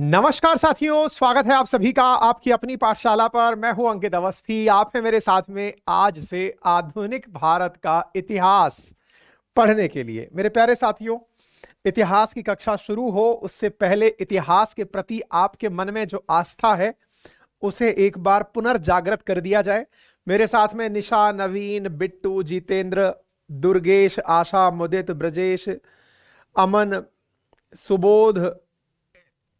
नमस्कार साथियों, स्वागत है आप सभी का आपकी अपनी पाठशाला पर। मैं हूं अंकित अवस्थी। आप हैं मेरे साथ में आज से आधुनिक भारत का इतिहास पढ़ने के लिए। मेरे प्यारे साथियों, इतिहास की कक्षा शुरू हो उससे पहले इतिहास के प्रति आपके मन में जो आस्था है उसे एक बार पुनर्जागृत कर दिया जाए। मेरे साथ में निशा, नवीन, बिट्टू, जितेंद्र, दुर्गेश, आशा, मुदित, ब्रजेश, अमन, सुबोध,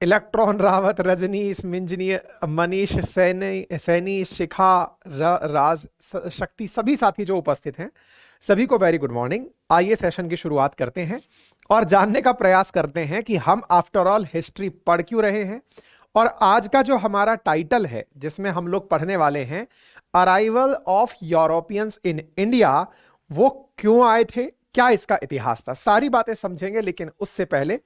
इलेक्ट्रॉन, रावत, रजनीश, मिंजनी, मनीष, सैनी, शिखा, राज, शक्ति, सभी साथी जो उपस्थित हैं सभी को वेरी गुड मॉर्निंग। आइए सेशन की शुरुआत करते हैं और जानने का प्रयास करते हैं कि हम आफ्टर ऑल हिस्ट्री पढ़ क्यों रहे हैं। और आज का जो हमारा टाइटल है जिसमें हम लोग पढ़ने वाले हैं, arrival of Europeans in India, वो क्यों आए थे, क्या इसका इतिहास था, सारी बातें समझेंगे। लेकिन उससे पहले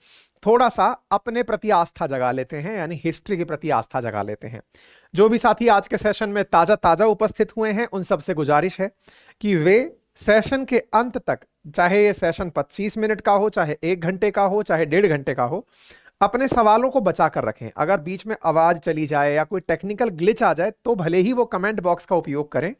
थोड़ा सा अपने प्रति आस्था जगा लेते हैं, यानी हिस्ट्री के प्रति आस्था जगा लेते हैं। जो भी साथी आज के सेशन में ताजा ताजा उपस्थित हुए हैं उन सबसे गुजारिश है कि वे सेशन के अंत तक, चाहे ये सेशन 25 मिनट का हो, चाहे 1 घंटे का हो, चाहे 1.5 घंटे का हो, अपने सवालों को बचा कर रखें। अगर बीच में आवाज चली जाए या कोई टेक्निकल ग्लिच आ जाए तो भले ही वो कमेंट बॉक्स का उपयोग करें,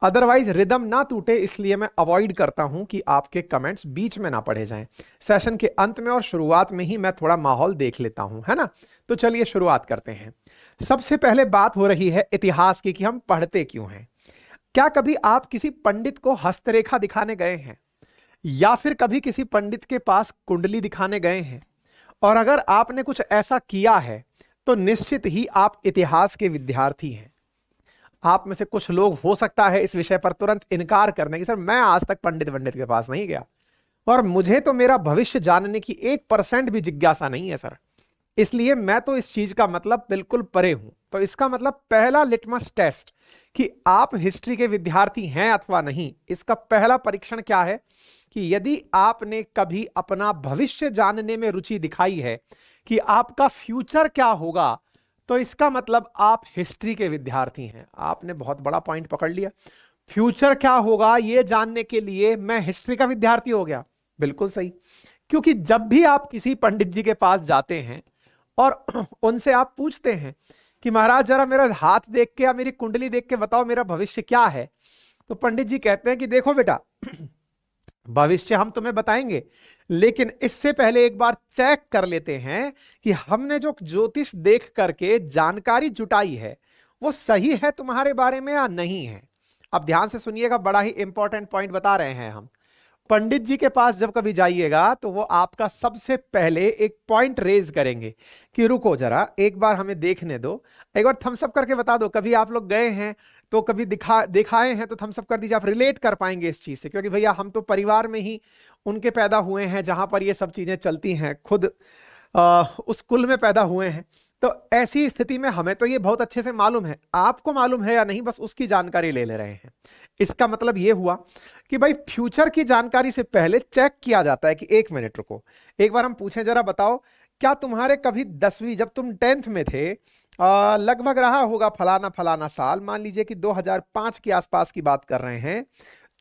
अदरवाइज रिदम ना टूटे इसलिए मैं अवॉइड करता हूं कि आपके कमेंट्स बीच में ना पढ़े जाएं। सेशन के अंत में और शुरुआत में ही मैं थोड़ा माहौल देख लेता हूं, है ना। तो चलिए शुरुआत करते हैं। सबसे पहले बात हो रही है इतिहास की कि हम पढ़ते क्यों हैं। क्या कभी आप किसी पंडित को हस्तरेखा दिखाने गए हैं, या फिर कभी किसी पंडित के पास कुंडली दिखाने गए हैं? और अगर आपने कुछ ऐसा किया है तो निश्चित ही आप इतिहास के विद्यार्थी हैं। आप में से कुछ लोग हो सकता है इस विषय पर तुरंत इनकार करने की, सर मैं आज तक पंडित के पास नहीं गया और मुझे तो मेरा भविष्य जानने की 1% भी जिज्ञासा नहीं है सर, इसलिए मैं तो इस चीज का मतलब बिल्कुल परे हूं। तो इसका मतलब पहला लिटमस टेस्ट कि आप हिस्ट्री के विद्यार्थी हैं अथवा नहीं, इसका पहला परीक्षण क्या है कि यदि आपने कभी अपना भविष्य जानने में रुचि दिखाई है कि आपका फ्यूचर क्या होगा, तो इसका मतलब आप हिस्ट्री के विद्यार्थी हैं। आपने बहुत बड़ा पॉइंट पकड़ लिया। फ्यूचर क्या होगा यह जानने के लिए मैं हिस्ट्री का विद्यार्थी हो गया, बिल्कुल सही। क्योंकि जब भी आप किसी पंडित जी के पास जाते हैं और उनसे आप पूछते हैं कि महाराज जरा मेरा हाथ देख के या मेरी कुंडली देख के बताओ मेरा भविष्य क्या है, तो पंडित जी कहते हैं कि देखो बेटा, भविष्य हम तुम्हें बताएंगे, लेकिन इससे पहले एक बार चेक कर लेते हैं कि हमने जो ज्योतिष देख करके जानकारी जुटाई है वो सही है तुम्हारे बारे में या नहीं है। अब ध्यान से सुनिएगा, बड़ा ही इंपॉर्टेंट पॉइंट बता रहे हैं हम। पंडित जी के पास जब कभी जाइएगा तो वो आपका सबसे पहले एक पॉइंट रेज करेंगे कि रुको जरा एक बार हमें देखने दो, एक बार थम्स अप करके बता दो। कभी आप लोग गए हैं तो कभी दिखाए हैं तो थम्स अप कर दीजिए, आप रिलेट कर पाएंगे इस चीज से, क्योंकि भैया हम तो परिवार में ही उनके पैदा हुए हैं जहां पर ये सब चीजें चलती हैं, खुद उस कुल में पैदा हुए हैं। तो ऐसी स्थिति में हमें तो ये बहुत अच्छे से मालूम है, आपको मालूम है या नहीं बस उसकी जानकारी ले रहे हैं। इसका मतलब ये हुआ कि भाई फ्यूचर की जानकारी से पहले चेक किया जाता है कि 1 मिनट रुको, एक बार हम पूछें जरा बताओ क्या तुम्हारे कभी 10वीं जब तुम 10th में थे, लगभग रहा होगा फलाना फलाना साल, मान लीजिए कि 2005 के आसपास की बात कर रहे हैं,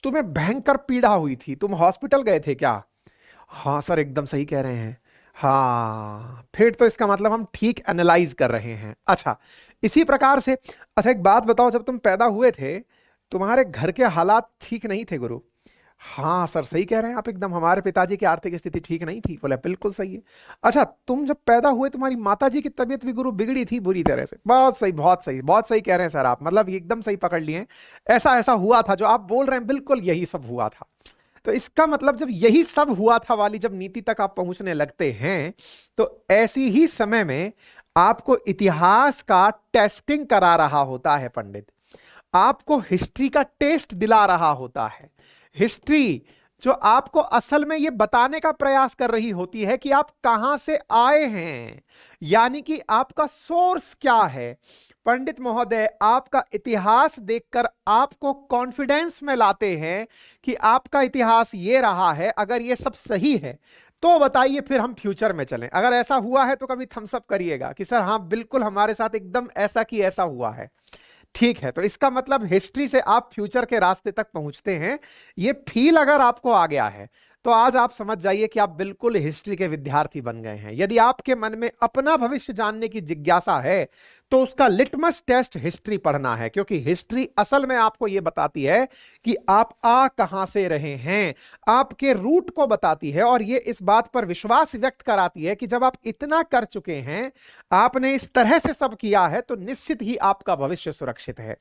तुम्हें भयंकर पीड़ा हुई थी, तुम हॉस्पिटल गए थे क्या? हाँ सर एकदम सही कह रहे हैं। हाँ फिर तो इसका मतलब हम ठीक एनालाइज कर रहे हैं। अच्छा इसी प्रकार से, अच्छा एक बात बताओ, जब तुम पैदा हुए थे तुम्हारे घर के हालात ठीक नहीं थे गुरु? हाँ सर सही कह रहे हैं आप एकदम, हमारे पिताजी की आर्थिक स्थिति ठीक नहीं थी। बोले बिल्कुल सही है। अच्छा तुम जब पैदा हुए तुम्हारी माताजी की तबीयत भी गुरु बिगड़ी थी बुरी तरह से? बहुत सही बहुत सही बहुत सही कह रहे हैं सर आप, मतलब एकदम सही पकड़ लिए हैं। ऐसा ऐसा हुआ था जो आप बोल रहे हैं, बिल्कुल यही सब हुआ था। तो इसका मतलब जब यही सब हुआ था वाली जब नीति तक आप पहुंचने लगते हैं तो ऐसी ही समय में आपको इतिहास का टेस्टिंग करा रहा होता है पंडित, आपको हिस्ट्री का टेस्ट दिला रहा होता है। हिस्ट्री जो आपको असल में यह बताने का प्रयास कर रही होती है कि आप कहां से आए हैं, यानी कि आपका सोर्स क्या है। पंडित महोदय आपका इतिहास देखकर आपको कॉन्फिडेंस में लाते हैं कि आपका इतिहास ये रहा है, अगर ये सब सही है तो बताइए फिर हम फ्यूचर में चलें। अगर ऐसा हुआ है तो कभी थम्स अप करिएगा कि सर हाँ बिल्कुल हमारे साथ एकदम ऐसा कि ऐसा हुआ है। ठीक है, तो इसका मतलब हिस्ट्री से आप फ्यूचर के रास्ते तक पहुंचते हैं, ये फील अगर आपको आ गया है तो आज आप समझ जाइए कि आप बिल्कुल हिस्ट्री के विद्यार्थी बन गए हैं। यदि आपके मन में अपना भविष्य जानने की जिज्ञासा है तो उसका लिटमस टेस्ट हिस्ट्री पढ़ना है, क्योंकि हिस्ट्री असल में आपको यह बताती है कि आप आ कहां से रहे हैं, आपके रूट को बताती है, और यह इस बात पर विश्वास व्यक्त कराती है कि जब आप इतना कर चुके हैं, आपने इस तरह से सब किया है, तो निश्चित ही आपका भविष्य सुरक्षित है।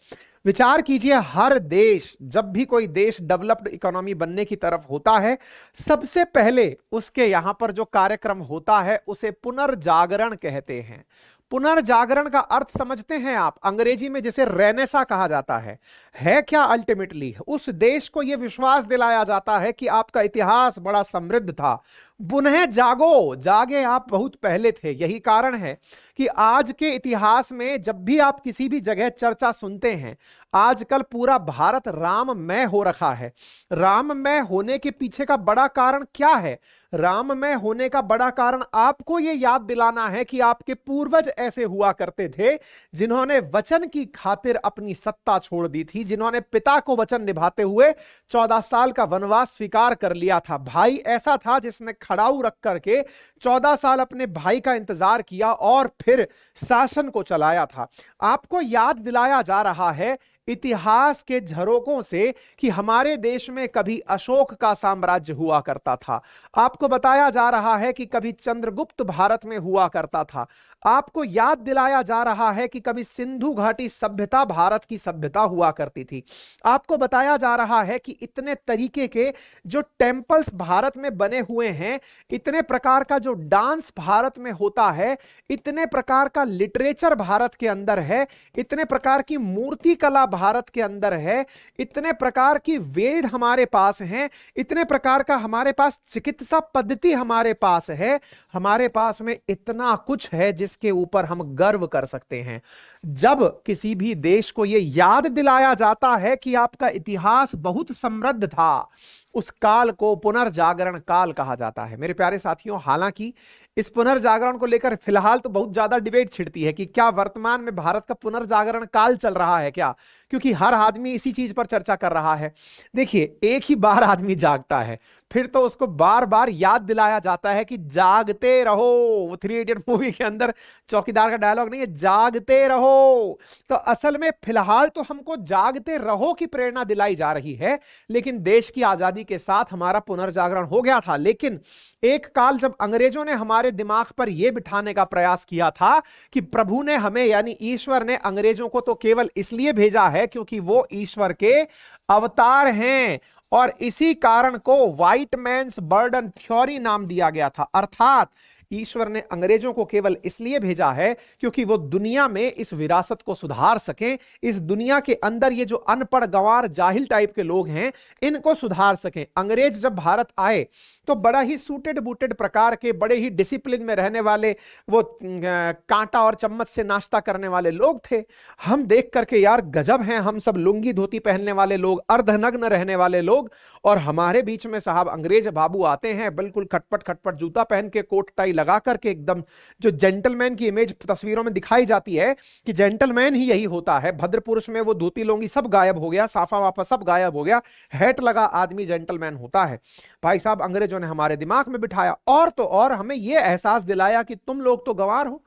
विचार कीजिए, हर देश, जब भी कोई देश डेवलप्ड इकोनॉमी बनने की तरफ होता है, सबसे पहले उसके यहां पर जो कार्यक्रम होता है उसे पुनर्जागरण कहते हैं। पुनर्जागरण का अर्थ समझते हैं आप? अंग्रेजी में जिसे रेनेसा कहा जाता है क्या? अल्टीमेटली उस देश को यह विश्वास दिलाया जाता है कि आपका इतिहास बड़ा समृद्ध था, पुनः जागो, जागे, आप बहुत पहले थे। यही कारण है कि आज के इतिहास में जब भी आप किसी भी जगह चर्चा सुनते हैं, आजकल पूरा भारत राममय हो रखा है। राममय होने के पीछे का बड़ा कारण क्या है? राममय होने का बड़ा कारण आपको यह याद दिलाना है कि आपके पूर्वज ऐसे हुआ करते थे, जिन्होंने वचन की खातिर अपनी सत्ता छोड़ दी थी, जिन्होंने पिता को वचन निभाते हुए 14 साल का वनवास स्वीकार कर लिया था। भाई ऐसा था जिसने खड़ाऊ रख करके 14 साल अपने भाई का इंतजार किया और फिर शासन को चलाया था। आपको याद दिलाया जा रहा है इतिहास के झरोकों से कि हमारे देश में कभी अशोक का साम्राज्य हुआ करता था। आपको बताया जा रहा है कि कभी चंद्रगुप्त भारत में हुआ करता था। आपको याद दिलाया जा रहा है कि कभी सिंधु घाटी सभ्यता भारत की सभ्यता हुआ करती थी। आपको बताया जा रहा है कि इतने तरीके के जो टेम्पल्स भारत में बने हुए हैं, इतने प्रकार का जो डांस भारत में होता है, इतने प्रकार का लिटरेचर भारत के अंदर है, इतने प्रकार की मूर्ति कला भारत के अंदर है, इतने प्रकार की वेद हमारे पास हैं, इतने प्रकार का हमारे पास चिकित्सा पद्धति हमारे पास है, हमारे पास में इतना कुछ है जिसके ऊपर हम गर्व कर सकते हैं। जब किसी भी देश को यह याद दिलाया जाता है कि आपका इतिहास बहुत समृद्ध था, उस काल को पुनर्जागरण काल कहा जाता है। मेरे प्यारे साथियों, हालांकि इस पुनर्जागरण को लेकर फिलहाल तो बहुत ज्यादा डिबेट छिड़ती है कि क्या वर्तमान में भारत का पुनर्जागरण काल चल रहा है क्या, क्योंकि हर आदमी इसी चीज पर चर्चा कर रहा है। देखिए, एक ही बार आदमी जागता है, फिर तो उसको बार बार याद दिलाया जाता है कि जागते रहो। वो 3 इडियट मूवी के अंदर चौकीदार का डायलॉग नहीं है, जागते रहो। तो असल में फिलहाल तो हमको जागते रहो की प्रेरणा दिलाई जा रही है, लेकिन देश की आजादी के साथ हमारा पुनर्जागरण हो गया था। लेकिन एक काल जब अंग्रेजों ने हमारे दिमाग पर यह बिठाने का प्रयास किया था कि प्रभु ने हमें, यानी ईश्वर ने अंग्रेजों को तो केवल इसलिए भेजा है क्योंकि वो ईश्वर के अवतार हैं, और इसी कारण को व्हाइट मैन्स बर्डन थ्योरी नाम दिया गया था। अर्थात ईश्वर ने अंग्रेजों को केवल इसलिए भेजा है क्योंकि वो दुनिया में इस विरासत को सुधार सकें, इस दुनिया के अंदर ये जो अनपढ़ गंवार जाहिल टाइप के लोग हैं इनको सुधार सकें। अंग्रेज जब भारत आए तो बड़ा ही सूटेड बूटेड प्रकार के, बड़े ही डिसिप्लिन में रहने वाले, वो कांटा और चम्मच से नाश्ता करने वाले लोग थे। हम देख करके यार गजब हैं, हम सब लुंगी धोती पहनने वाले लोग, अर्धनग्न रहने वाले लोग, और हमारे बीच में साहब अंग्रेज बाबू आते हैं बिल्कुल खटपट खटपट जूता पहन के, कोट टाई लगा करके, एकदम जो जेंटलमैन की इमेज तस्वीरों में दिखाई जाती है कि जेंटलमैन ही यही होता है। भद्र पुरुष में वो धोती लुंगी सब गायब हो गया, साफा वाफा सब गायब हो गया, हैट लगा आदमी जेंटलमैन होता है। भाई साहब अंग्रेजों ने हमारे दिमाग में बिठाया, और तो और हमें यह एहसास दिलाया कि तुम लोग तो गंवार हो,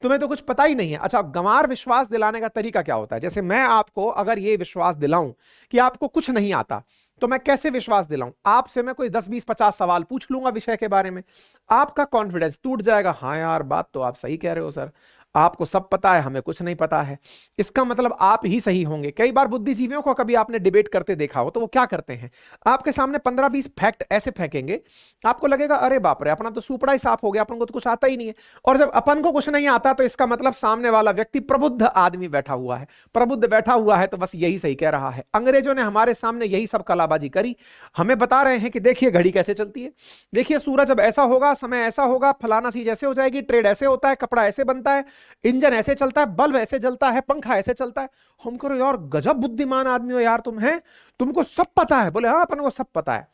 तुम्हें तो कुछ पता ही नहीं है। अच्छा, गंवार विश्वास दिलाने का तरीका क्या होता है? जैसे मैं आपको अगर यह विश्वास दिलाऊं कि आपको कुछ नहीं आता, तो मैं कैसे विश्वास दिलाऊं? आपसे मैं कोई 10 20 50 सवाल पूछ लूंगा विषय के बारे में, आपका कॉन्फिडेंस टूट जाएगा। हाँ यार, बात तो आप सही कह रहे हो सर, आपको सब पता है, हमें कुछ नहीं पता है। इसका मतलब आप ही सही होंगे। कई बार बुद्धिजीवियों को कभी आपने डिबेट करते देखा हो तो वो क्या करते हैं, आपके सामने 15-20 फैक्ट ऐसे फेंकेंगे, आपको लगेगा अरे बाप रे, अपना तो सुपड़ा ही साफ हो गया, अपन को तो कुछ आता ही नहीं है। और जब अपन को कुछ नहीं आता तो इसका मतलब सामने वाला व्यक्ति प्रबुद्ध आदमी बैठा हुआ है, प्रबुद्ध बैठा हुआ है तो बस यही सही कह रहा है। अंग्रेजों ने हमारे सामने यही सब कलाबाजी करी, हमें बता रहे हैं कि देखिए घड़ी कैसे चलती है, देखिए सूरज अब ऐसा होगा, समय ऐसा होगा, फलाना चीज ऐसे हो जाएगी, ट्रेड ऐसे होता है, कपड़ा ऐसे बनता है, इंजन ऐसे चलता है, बल्ब ऐसे जलता है, पंखा ऐसे चलता है। हम करो यार गजब बुद्धिमान आदमी हो यार तुम, हैं तुमको सब पता है। बोले हाँ अपन को सब पता है।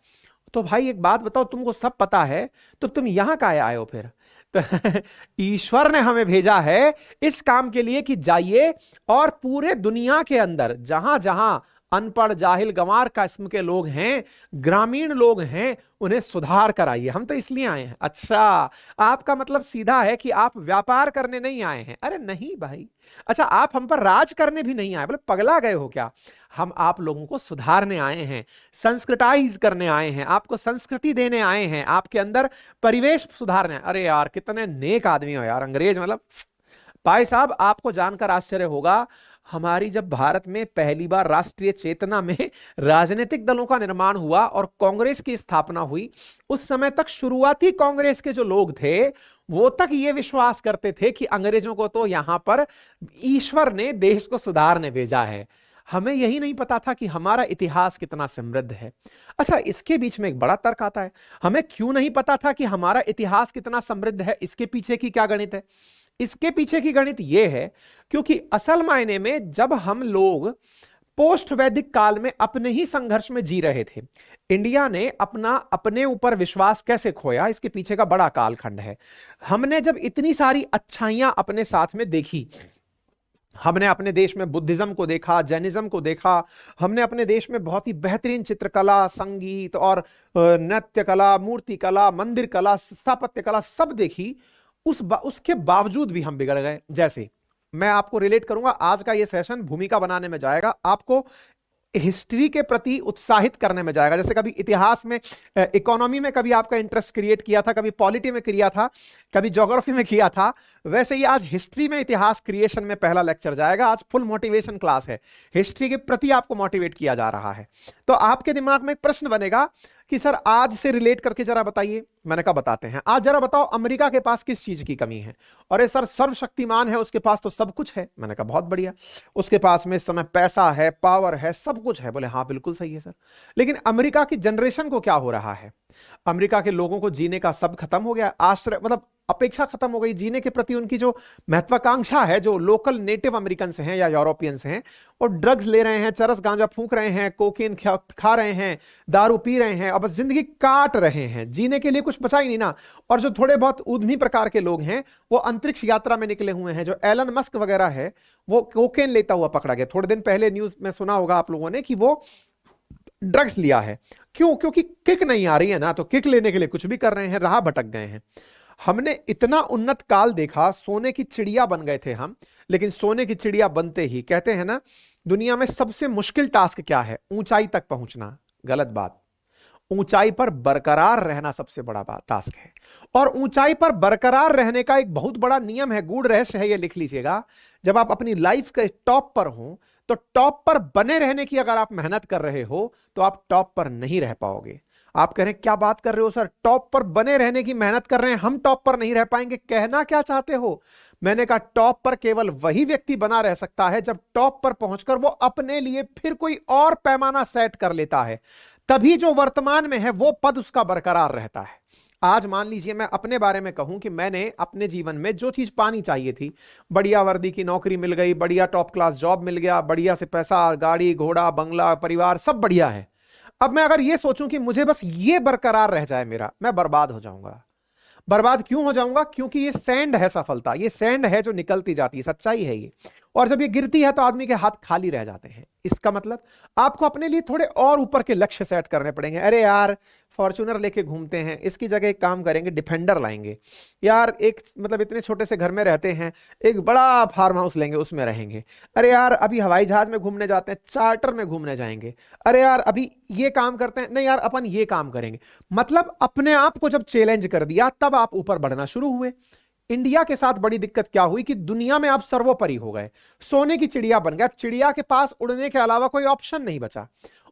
तो भाई एक बात बताओ, तुमको सब पता है तो तुम यहां काहे आए हो फिर? तो ईश्वर ने हमें भेजा है इस काम के लिए कि जाइए और पूरे दुनिया के अंदर जहां जहां अनपढ़ जाहिल गंवार किस्म के लोग हैं, ग्रामीण लोग हैं, उन्हें सुधार कर आइए। हम तो इसलिए आए हैं। अच्छा, आपका मतलब सीधा है कि आप व्यापार करने नहीं आए हैं। अरे नहीं भाई। अच्छा, आप हम पर राज करने भी नहीं आए, बोले पगला गए हो क्या? हम आप लोगों को सुधारने आए हैं, संस्कृताइज करने आए हैं, आपको संस्कृति देने आए हैं, आपके अंदर परिवेश सुधारने आए। अरे यार कितने नेक आदमी हो यार, अंग्रेज मतलब। भाई साहब, आपको जानकर आश्चर्य होगा, हमारी जब भारत में पहली बार राष्ट्रीय चेतना में राजनीतिक दलों का निर्माण हुआ और कांग्रेस की स्थापना हुई, उस समय तक शुरुआती कांग्रेस के जो लोग थे वो तक ये विश्वास करते थे कि अंग्रेजों को तो यहां पर ईश्वर ने देश को सुधारने भेजा है। हमें यही नहीं पता था कि हमारा इतिहास कितना समृद्ध है। अच्छा, इसके बीच में एक बड़ा तर्क आता है, हमें क्यों नहीं पता था कि हमारा इतिहास कितना समृद्ध है? इसके पीछे की क्या गणित है? इसके पीछे की गणित यह है क्योंकि असल मायने में जब हम लोग पोस्ट वैदिक काल में अपने ही संघर्ष में जी रहे थे, इंडिया ने अपने ऊपर विश्वास कैसे खोया, इसके पीछे का बड़ा कालखंड है। हमने जब इतनी सारी अच्छाइयां अपने साथ में देखी, हमने अपने देश में बुद्धिज्म को देखा, जैनिज्म को देखा, हमने अपने देश में बहुत ही बेहतरीन चित्रकला, संगीत और नृत्य कला, मूर्ति कला, मंदिर कला, स्थापत्य कला सब देखी। उसके बावजूद भी हम बिगड़ गए। जैसे मैं आपको रिलेट करूंगा, आज का ये सेशन भूमिका बनाने में जाएगा, आपको हिस्ट्री के प्रति उत्साहित करने में जाएगा। जैसे कभी इतिहास में, इकोनॉमी में कभी आपका इंटरेस्ट क्रिएट किया था, कभी पॉलिटी में किया था, कभी ज्योग्राफी में किया था, वैसे ही आज हिस्ट्री में इतिहास क्रिएशन में पहला लेक्चर जाएगा। आज फुल मोटिवेशन क्लास है, हिस्ट्री के प्रति आपको मोटिवेट किया जा रहा है। तो आपके दिमाग में एक प्रश्न बनेगा कि सर आज से रिलेट करके जरा बताइए। मैंने कहा बताते हैं। आज जरा बताओ, अमेरिका के पास किस चीज की कमी है? अरे सर, सर्वशक्तिमान है, उसके पास तो सब कुछ है। मैंने कहा बहुत बढ़िया, उसके पास में इस समय पैसा है, पावर है, सब कुछ है। बोले हाँ बिल्कुल सही है सर, लेकिन अमेरिका की जनरेशन को क्या हो रहा है? अमेरिका के लोगों को जीने का सब खत्म हो गया, आश्रय मतलब अपेक्षा खत्म हो गई, जीने के प्रति उनकी जो महत्वाकांक्षा है, जो लोकल नेटिव अमेरिकन हैं या यूरोपियंस हैं, और ड्रग्स ले रहे हैं, चरस गांजा फूंक रहे हैं, कोकेन खा रहे हैं, दारू पी रहे हैं, और बस जिंदगी काट रहे हैं, जीने के लिए कुछ बचा ही नहीं ना। और जो थोड़े बहुत उद्यमी प्रकार के लोग हैं वो अंतरिक्ष यात्रा में निकले हुए हैं। जो एलन मस्क वगैरह है वो कोकेन लेता हुआ पकड़ा गया, थोड़े दिन पहले न्यूज में सुना होगा आप लोगों ने कि वो ड्रग्स लिया है। क्यों? क्योंकि किक नहीं आ रही है ना, तो किक लेने के लिए कुछ भी कर रहे हैं, राह भटक गए हैं। हमने इतना उन्नत काल देखा, सोने की चिड़िया बन गए थे हम, लेकिन सोने की चिड़िया बनते ही कहते हैं ना, दुनिया में सबसे मुश्किल टास्क क्या है? ऊंचाई तक पहुंचना। गलत बात। ऊंचाई पर बरकरार रहना सबसे बड़ा टास्क है। और ऊंचाई पर बरकरार रहने का एक बहुत बड़ा नियम है, गूढ़ रहस्य है, ये लिख लीजिएगा। जब आप अपनी लाइफ के टॉप पर हो, तो टॉप पर बने रहने की अगर आप मेहनत कर रहे हो तो आप टॉप पर नहीं रह पाओगे। आप कह रहे हैं क्या बात कर रहे हो सर, टॉप पर बने रहने की मेहनत कर रहे हैं, हम टॉप पर नहीं रह पाएंगे, कहना क्या चाहते हो? मैंने कहा टॉप पर केवल वही व्यक्ति बना रह सकता है जब टॉप पर पहुंचकर वो अपने लिए फिर कोई और पैमाना सेट कर लेता है, तभी जो वर्तमान में है वो पद उसका बरकरार रहता है। आज मान लीजिए मैं अपने बारे में कहूं कि मैंने अपने जीवन में जो चीज पानी चाहिए थी, बढ़िया वर्दी की नौकरी मिल गई, बढ़िया टॉप क्लास जॉब मिल गया, बढ़िया से पैसा, गाड़ी घोड़ा बंगला परिवार सब बढ़िया है। अब मैं अगर ये सोचूं कि मुझे बस ये बरकरार रह जाए मेरा, मैं बर्बाद हो जाऊंगा। बर्बाद क्यों हो जाऊंगा? क्योंकि ये सैंड है सफलता, ये सैंड है जो निकलती जाती है, सच्चाई है ये। और जब ये गिरती है तो आदमी के हाथ खाली रह जाते हैं। इसका मतलब आपको अपने लिए थोड़े और ऊपर के लक्ष्य सेट करने पड़ेंगे। अरे यार फॉर्च्यूनर लेके घूमते हैं, इसकी जगह एक काम करेंगे, डिफेंडर लाएंगे। यार एक मतलब इतने छोटे से घर में रहते हैं, एक बड़ा फार्म हाउस लेंगे, उसमें रहेंगे। अरे यार अभी हवाई जहाज में घूमने जाते हैं, चार्टर में घूमने जाएंगे। अरे यार अभी ये काम करते हैं, नहीं यार अपन ये काम करेंगे। मतलब अपने आप को जब चैलेंज कर दिया तब आप ऊपर बढ़ना शुरू हुए। इंडिया के साथ बड़ी दिक्कत क्या हुई कि दुनिया में आप सर्वोपरि हो गए, सोने की चिड़िया बन गए। चिड़िया के पास उड़ने के अलावा कोई ऑप्शन नहीं बचा।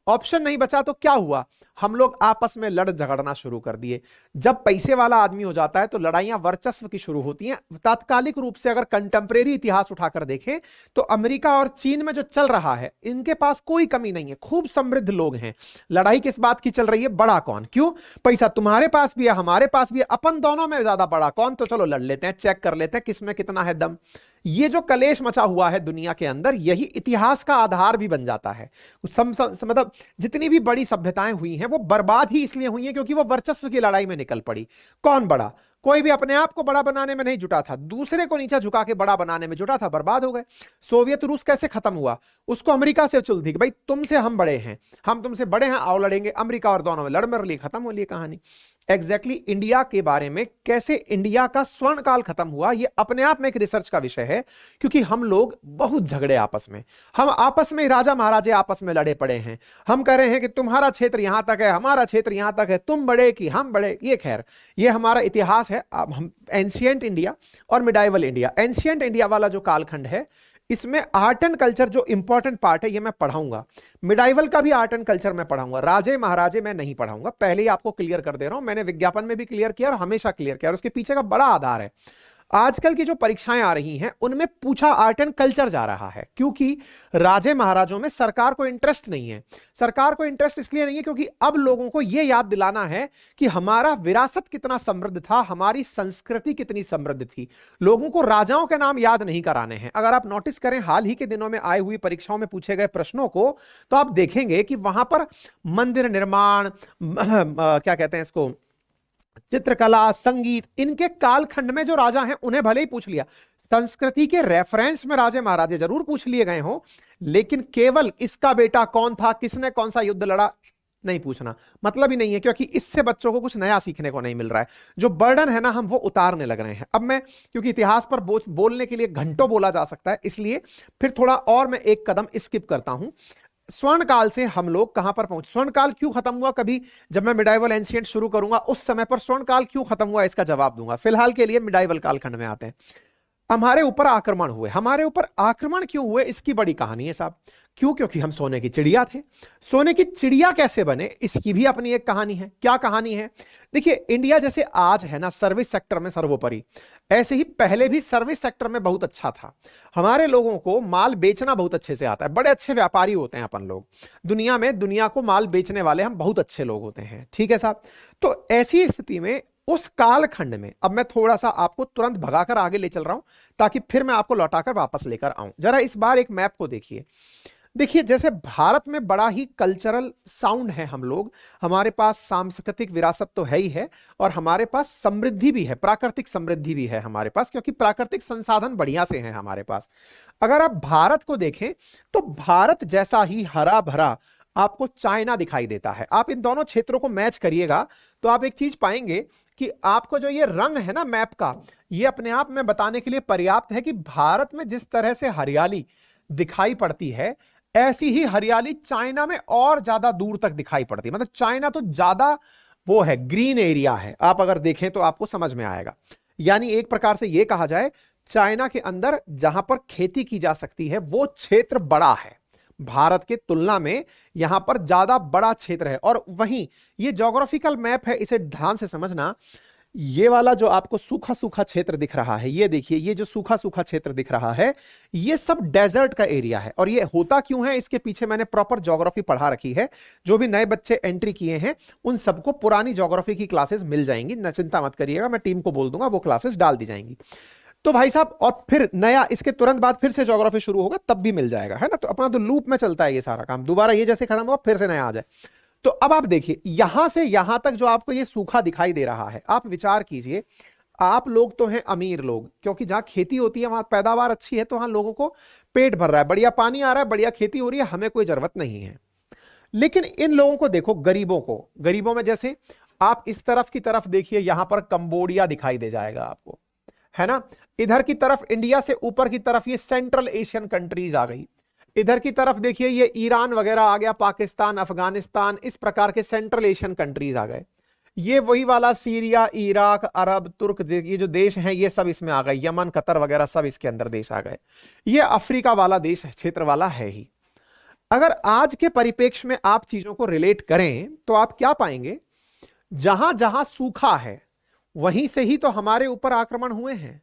ऑप्शन नहीं बचा तो क्या हुआ? हम लोग आपस में लड़ झगड़ना शुरू कर दिए। जब पैसे वाला आदमी हो जाता है तो लड़ाइयां वर्चस्व की शुरू होती हैं। तात्कालिक रूप से अगर कंटेम्परेरी इतिहास उठाकर देखें तो अमेरिका और चीन में जो चल रहा है, इनके पास कोई कमी नहीं है, खूब समृद्ध लोग हैं। लड़ाई किस बात की चल रही है? बड़ा कौन? क्यों? पैसा तुम्हारे पास भी है, हमारे पास भी है, अपन दोनों में ज्यादा बड़ा कौन, तो चलो लड़ लेते हैं, चेक कर लेते हैं किसमें कितना है दम। ये जो कलेश मचा हुआ है दुनिया के अंदर, यही इतिहास का आधार भी बन जाता है। मतलब जितनी भी बड़ी सभ्यताएं हुई हैं वो बर्बाद ही इसलिए हुई हैं क्योंकि वो वर्चस्व की लड़ाई में निकल पड़ी। कौन बड़ा? कोई भी अपने आप को बड़ा बनाने में नहीं जुटा था, दूसरे को नीचा झुका के बड़ा बनाने में जुटा था, बर्बाद हो गए। सोवियत रूस कैसे खत्म हुआ? उसको अमेरिका से चुल थी कि भाई तुमसे हम बड़े हैं, हम तुमसे बड़े हैं, आओ लड़ेंगे। अमेरिका और दोनों में लड़ मर ली, खत्म हो ली कहानी। एग्जैक्टली इंडिया के बारे में, कैसे इंडिया का स्वर्ण काल खत्म हुआ, ये अपने आप में एक रिसर्च का विषय है। क्योंकि हम लोग बहुत झगड़े आपस में, हम आपस में राजा महाराजे आपस में लड़े पड़े हैं। हम कह रहे हैं कि तुम्हारा क्षेत्र यहां तक है, हमारा क्षेत्र यहां तक है, तुम बड़े कि हम बड़े। ये खैर ये हमारा इतिहास है। अब हम एंशिएंट इंडिया और मिडाइवल इंडिया, एंशिएंट इंडिया वाला जो कालखंड है, इसमें आर्ट एंड कल्चर जो इंपॉर्टेंट पार्ट है ये मैं पढ़ाऊंगा। मिडाइवल का भी आर्ट एंड कल्चर मैं पढ़ाऊंगा, राजे महाराजे मैं नहीं पढ़ाऊंगा। पहले ही आपको क्लियर कर दे रहा हूं, मैंने विज्ञापन में भी क्लियर किया और हमेशा क्लियर किया, और उसके पीछे का बड़ा आधार है। आजकल की जो परीक्षाएं आ रही हैं उनमें पूछा आर्ट एंड कल्चर जा रहा है, क्योंकि राजे महाराजों में सरकार को इंटरेस्ट नहीं है। सरकार को इंटरेस्ट इसलिए नहीं है क्योंकि अब लोगों को यह याद दिलाना है कि हमारा विरासत कितना समृद्ध था, हमारी संस्कृति कितनी समृद्ध थी। लोगों को राजाओं के नाम याद नहीं कराने हैं। अगर आप नोटिस करें हाल ही के दिनों में आई हुई परीक्षाओं में पूछे गए प्रश्नों को, तो आप देखेंगे कि वहां पर मंदिर निर्माण, क्या कहते हैं इसको, चित्रकला, संगीत, इनके कालखंड में जो राजा हैं उन्हें भले ही पूछ लिया। संस्कृति के रेफरेंस में राजे महाराजे जरूर पूछ लिए गए हों, लेकिन केवल इसका बेटा कौन था, किसने कौन सा युद्ध लड़ा, नहीं पूछना। मतलब ही नहीं है, क्योंकि इससे बच्चों को कुछ नया सीखने को नहीं मिल रहा है। जो बर्डन है ना, हम वो उतारने लग रहे हैं। अब मैं, क्योंकि इतिहास पर बोलने के लिए घंटों बोला जा सकता है, इसलिए फिर थोड़ा और मैं एक कदम स्किप करता हूं। स्वर्ण काल से हम लोग कहां पर पहुंचे? स्वर्ण काल क्यों खत्म हुआ? कभी जब मैं मिडाइवल एंशिएंट शुरू करूंगा उस समय पर स्वर्ण काल क्यों खत्म हुआ इसका जवाब दूंगा। फिलहाल के लिए मिडाइवल कालखंड में आते हैं। हमारे ऊपर आक्रमण हुए। हमारे ऊपर आक्रमण क्यों हुए, इसकी बड़ी कहानी है साहब। क्यों? क्योंकि हम सोने की चिड़िया थे। सोने की चिड़िया कैसे बने, इसकी भी अपनी एक कहानी है। क्या कहानी है? देखिए, इंडिया जैसे आज है ना सर्विस सेक्टर में सर्वोपरि, ऐसे ही पहले भी सर्विस सेक्टर में बहुत अच्छा था। हमारे लोगों को माल बेचना बहुत अच्छे से आता है, बड़े अच्छे व्यापारी होते हैं अपन लोग। दुनिया में दुनिया को माल बेचने वाले हम बहुत अच्छे लोग होते हैं, ठीक है साहब। तो ऐसी स्थिति में उस कालखंड में, अब मैं थोड़ा सा आपको तुरंत भगाकर आगे ले चल रहा हूं ताकि फिर मैं आपको लौटाकर वापस लेकर आऊं। जरा इस बार एक मैप को देखिए। देखिए, जैसे भारत में बड़ा ही कल्चरल साउंड है हम लोग, हमारे पास सांस्कृतिक विरासत तो है ही है, और हमारे पास समृद्धि भी है, प्राकृतिक समृद्धि भी है हमारे पास, क्योंकि प्राकृतिक संसाधन बढ़िया से हैं हमारे पास। अगर आप भारत को देखें तो भारत जैसा ही हरा भरा आपको चाइना दिखाई देता है। आप इन दोनों क्षेत्रों को मैच करिएगा तो आप एक चीज पाएंगे कि आपको जो ये रंग है ना मैप का, ये अपने आप में बताने के लिए पर्याप्त है कि भारत में जिस तरह से हरियाली दिखाई पड़ती है, ऐसी ही हरियाली चाइना में और ज्यादा दूर तक दिखाई पड़ती है। मतलब चाइना तो ज्यादा वो है, ग्रीन एरिया है। आप अगर देखें तो आपको समझ में आएगा। यानी एक प्रकार से यह कहा जाए, चाइना के अंदर जहां पर खेती की जा सकती है वो क्षेत्र बड़ा है, भारत के तुलना में यहां पर ज्यादा बड़ा क्षेत्र है। और वहीं ये ज्योग्राफिकल मैप है, इसे ध्यान से समझना। ये वाला जो आपको सूखा सूखा क्षेत्र दिख रहा है, ये देखिए, ये जो सूखा सूखा क्षेत्र दिख रहा है, ये सब डेजर्ट का एरिया है। और ये होता क्यों है, इसके पीछे मैंने प्रॉपर ज्योग्राफी पढ़ा रखी है। जो भी नए बच्चे एंट्री किए हैं उन सबको पुरानी ज्योग्राफी की क्लासेस मिल जाएंगी, न चिंता मत करिएगा, मैं टीम को बोल दूंगा, वो क्लासेस डाल दी जाएंगी। तो भाई साहब, और फिर नया इसके तुरंत बाद फिर से ज्योग्राफी शुरू होगा, तब भी मिल जाएगा, है ना। तो अपना तो लूप में चलता है ये सारा काम, दोबारा ये जैसे खत्म हुआ फिर से नया आ जाए। तो अब आप देखिए, यहां से यहां तक जो आपको ये सूखा दिखाई दे रहा है, आप विचार कीजिए, आप लोग तो हैं अमीर लोग, क्योंकि जहां खेती होती है वहां पैदावार अच्छी है, तो वहां लोगों को पेट भर रहा है, बढ़िया पानी आ रहा है, बढ़िया खेती हो रही है, हमें कोई जरूरत नहीं है। लेकिन इन लोगों को देखो, गरीबों को, गरीबों में जैसे आप इस तरफ की तरफ देखिए, यहां पर कंबोडिया दिखाई दे जाएगा आपको, है ना। इधर की तरफ इंडिया से ऊपर की तरफ ये सेंट्रल एशियन कंट्रीज आ गई। इधर की तरफ देखिए, ये ईरान वगैरह आ गया, पाकिस्तान, अफगानिस्तान, इस प्रकार के सेंट्रल एशियन कंट्रीज आ गए। ये वही वाला सीरिया, इराक, अरब, तुर्क, ये जो देश हैं ये सब इसमें आ गए, यमन, कतर वगैरह सब इसके अंदर देश आ गए। ये अफ्रीका वाला देश क्षेत्र वाला है ही। अगर आज के परिप्रेक्ष्य में आप चीजों को रिलेट करें तो आप क्या पाएंगे, जहां जहां सूखा है वहीं से ही तो हमारे ऊपर आक्रमण हुए हैं।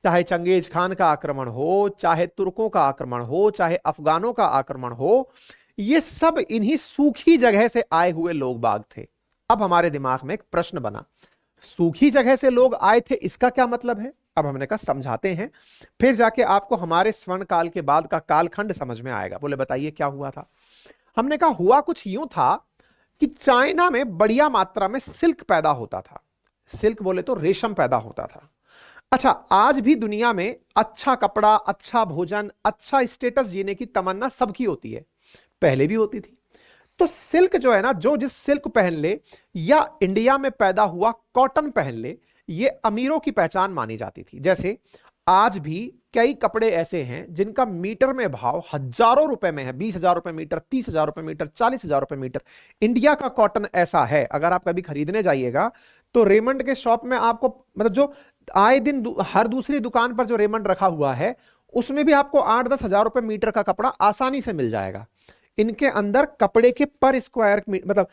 चाहे चंगेज खान का आक्रमण हो, चाहे तुर्कों का आक्रमण हो, चाहे अफगानों का आक्रमण हो, ये सब इन्हीं सूखी जगह से आए हुए लोग बाग थे। अब हमारे दिमाग में एक प्रश्न बना, सूखी जगह से लोग आए थे, इसका क्या मतलब है? अब हमने कहा समझाते हैं, फिर जाके आपको हमारे स्वर्ण काल के बाद का कालखंड समझ में आएगा। बोले बताइए क्या हुआ था। हमने कहा हुआ कुछ यूं था कि चाइना में बढ़िया मात्रा में सिल्क पैदा होता था। सिल्क बोले तो रेशम पैदा होता था। अच्छा, आज भी दुनिया में अच्छा कपड़ा, अच्छा भोजन, अच्छा स्टेटस जीने की तमन्ना सबकी होती है, पहले भी होती थी। तो सिल्क जो है ना, जो जिस सिल्क पहन ले या इंडिया में पैदा हुआ कॉटन पहन ले, ये अमीरों की पहचान मानी जाती थी। जैसे आज भी कई कपड़े ऐसे हैं जिनका मीटर में भाव हजारों रुपए में है, 20,000 रुपए मीटर, 30,000 रुपए मीटर, 40,000 रुपए मीटर। इंडिया का कॉटन ऐसा है, अगर आप कभी खरीदने जाइएगा तो रेमंड के शॉप में आपको, मतलब जो आए दिन हर दूसरी दुकान पर जो रेमंड रखा हुआ है, उसमें भी आपको 8-10 हजार रुपए मीटर का कपड़ा आसानी से मिल जाएगा। इनके अंदर कपड़े के पर स्क्वायर मतलब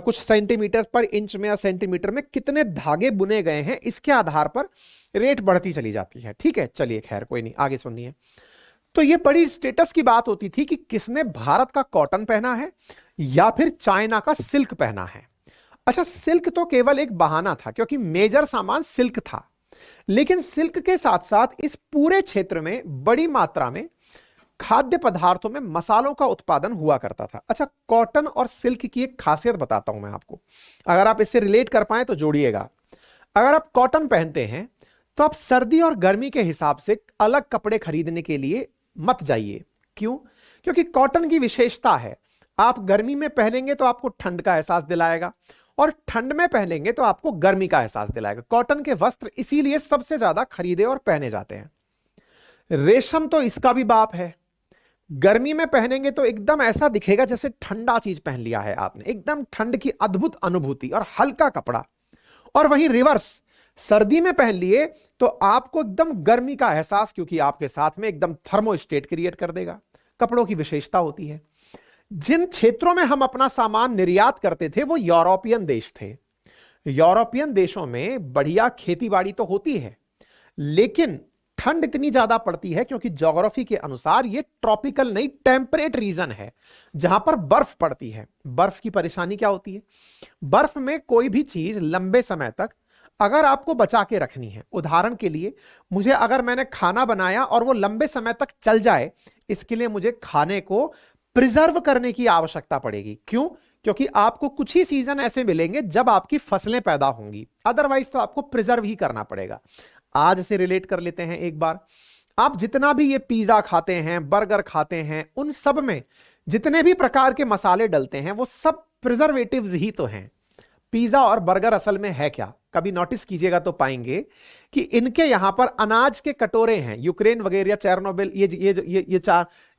कुछ सेंटीमीटर पर इंच में या सेंटीमीटर में कितने धागे बुने गए हैं, इसके आधार पर रेट बढ़ती चली जाती है। ठीक है, चलिए खैर कोई नहीं, आगे सुनिए। तो ये बड़ी स्टेटस की बात होती थी कि किसने भारत का कॉटन पहना है या फिर चाइना का सिल्क पहना है। अच्छा, सिल्क तो केवल एक बहाना था क्योंकि मेजर सामान सिल्क था, लेकिन सिल्क के साथ साथ इस पूरे क्षेत्र में बड़ी मात्रा में खाद्य पदार्थों में मसालों का उत्पादन हुआ करता था। अच्छा, कॉटन और सिल्क की एक खासियत बताता हूं मैं आपको, अगर आप इससे रिलेट कर पाए तो जोड़िएगा। अगर आप कॉटन पहनते हैं तो आप सर्दी और गर्मी के हिसाब से अलग कपड़े खरीदने के लिए मत जाइए। क्यों? क्योंकि कॉटन की विशेषता है, आप गर्मी में पहनेंगे तो आपको ठंड का एहसास दिलाएगा और ठंड में पहनेंगे तो आपको गर्मी का एहसास दिलाएगा। कॉटन के वस्त्र इसीलिए सबसे ज्यादा खरीदे और पहने जाते हैं। रेशम तो इसका भी बाप है, गर्मी में पहनेंगे तो एकदम ऐसा दिखेगा जैसे ठंडा चीज पहन लिया है आपने, एकदम ठंड की अद्भुत अनुभूति और हल्का कपड़ा। और वहीं रिवर्स, सर्दी में पहन लिए तो आपको एकदम गर्मी का एहसास, क्योंकि आपके साथ में एकदम थर्मोस्टेट क्रिएट कर देगा। कपड़ों की विशेषता होती है। जिन क्षेत्रों में हम अपना सामान निर्यात करते थे वो यूरोपियन देश थे। यूरोपियन देशों में बढ़िया खेती बाड़ी तो होती है, लेकिन ठंड इतनी ज्यादा पड़ती है क्योंकि ज्योग्राफी के अनुसार ये ट्रॉपिकल नहीं, टेम्परेट रीजन है जहां पर बर्फ पड़ती है। बर्फ की परेशानी क्या होती है? बर्फ में कोई भी चीज लंबे समय तक अगर आपको बचा के रखनी है, उदाहरण के लिए मुझे, अगर मैंने खाना बनाया और वो लंबे समय तक चल जाए, इसके लिए मुझे खाने को प्रिजर्व करने की आवश्यकता पड़ेगी। क्यों? क्योंकि आपको कुछ ही सीजन ऐसे मिलेंगे जब आपकी फसलें पैदा होंगी, अदरवाइज तो आपको प्रिजर्व ही करना पड़ेगा। आज से रिलेट कर लेते हैं एक बार। आप जितना भी ये पिज्जा खाते हैं, बर्गर खाते हैं, उन सब में जितने भी प्रकार के मसाले डलते हैं वो सब प्रिजर्वेटिव्स ही तो हैं। पिज्जा और बर्गर असल में है क्या? कभी नोटिस कीजिएगा तो पाएंगे कि इनके यहां पर अनाज के कटोरे हैं। यूक्रेन वगैरह, चेरनोबिल,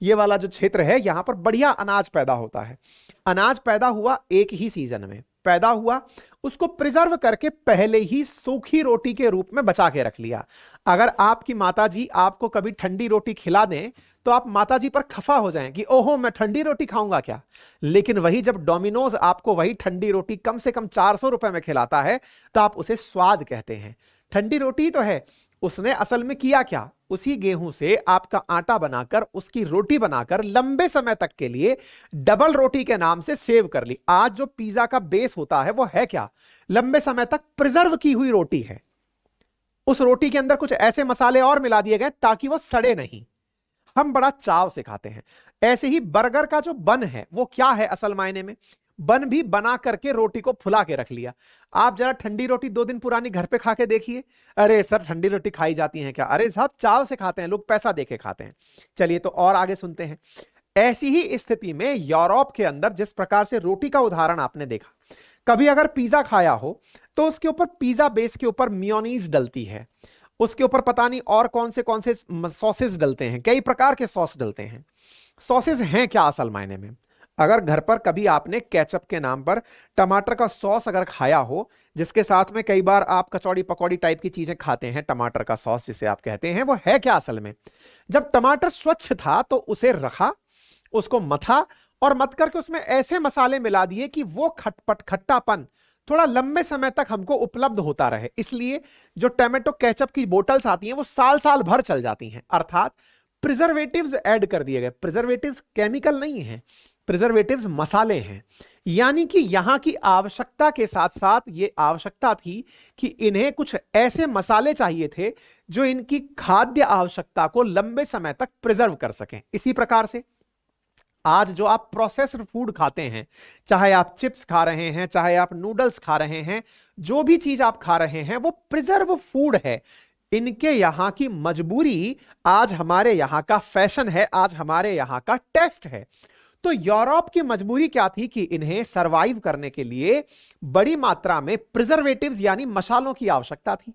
ये वाला जो क्षेत्र है, यहां पर बढ़िया अनाज पैदा होता है। अनाज पैदा हुआ एक ही सीजन में पैदा हुआ, उसको प्रिजर्व करके पहले ही सूखी रोटी के रूप में बचा के रख लिया। अगर आपकी माताजी आपको कभी ठंडी रोटी खिला दें तो आप माताजी पर खफा हो जाएं कि ओहो मैं ठंडी रोटी खाऊंगा क्या। लेकिन वही जब डोमिनोज आपको वही ठंडी रोटी कम से कम 400 रुपए में खिलाता है तो आप उसे स्वाद कहते हैं। ठंडी रोटी तो है, उसने असल में किया क्या? उसी गेहूं से आपका आटा बनाकर, उसकी रोटी बनाकर लंबे समय तक के लिए डबल रोटी के नाम से सेव कर ली। आज जो पिज्जा का बेस होता है वो है क्या? लंबे समय तक प्रिजर्व की हुई रोटी है। उस रोटी के अंदर कुछ ऐसे मसाले और मिला दिए गए ताकि वो सड़े नहीं। हम बड़ा चाव से खाते हैं। ऐसे ही बर्गर का जो बन है वो क्या है असल मायने में? बन भी बना करके रोटी को फुला के रख लिया। आप जरा ठंडी रोटी 2 दिन पुरानी घर पे खा के देखिए। अरे सर ठंडी रोटी खाई जाती है क्या? अरे साहब चाव से खाते हैं लोग, पैसा देके खाते हैं। चलिए तो और आगे सुनते हैं। ऐसी ही स्थिति में यूरोप के अंदर जिस प्रकार से रोटी का उदाहरण आपने देखा, कभी अगर पिज्जा खाया हो तो उसके ऊपर, पिज्जा बेस के ऊपर मियोनीज डलती है, उसके ऊपर पता नहीं और कौन से सॉसेस डलते हैं, कई प्रकार के सॉस डलते हैं। सॉसेस हैं क्या असल मायने में? अगर घर पर कभी आपने केचप के नाम पर टमाटर का सॉस अगर खाया हो, जिसके साथ में कई बार आप कचौड़ी पकौड़ी टाइप की चीजें खाते हैं, टमाटर का सॉस जिसे आप कहते हैं, वो है क्या असल में? जब टमाटर स्वच्छ था तो उसे रखा, उसको मथा और मत करके उसमें ऐसे मसाले मिला दिए कि वो खट्टापन थोड़ा लंबे समय तक हमको उपलब्ध होता रहे। इसलिए जो टोमेटो केचप की बोतल्स आती हैं वो साल साल भर चल जाती हैं। अर्थात प्रिजर्वेटिव्स ऐड कर दिए गए। प्रिजर्वेटिव्स केमिकल नहीं है, प्रिजर्वेटिव्स मसाले हैं। यानी कि यहां की आवश्यकता के साथ साथ ये आवश्यकता थी कि इन्हें कुछ ऐसे मसाले चाहिए थे जो इनकी खाद्य आवश्यकता को लंबे समय तक प्रिजर्व कर सकें। इसी प्रकार से आज जो आप प्रोसेस्ड फूड खाते हैं, चाहे आप चिप्स खा रहे हैं, चाहे आप नूडल्स खा रहे हैं, जो भी चीज आप खा रहे हैं वो प्रिजर्व फूड है। इनके यहां की मजबूरी आज हमारे यहां का फैशन है, आज हमारे यहां का टेस्ट है। तो यूरोप की मजबूरी क्या थी कि इन्हें सरवाइव करने के लिए बड़ी मात्रा में प्रिजर्वेटिव्स यानी मसालों की आवश्यकता थी।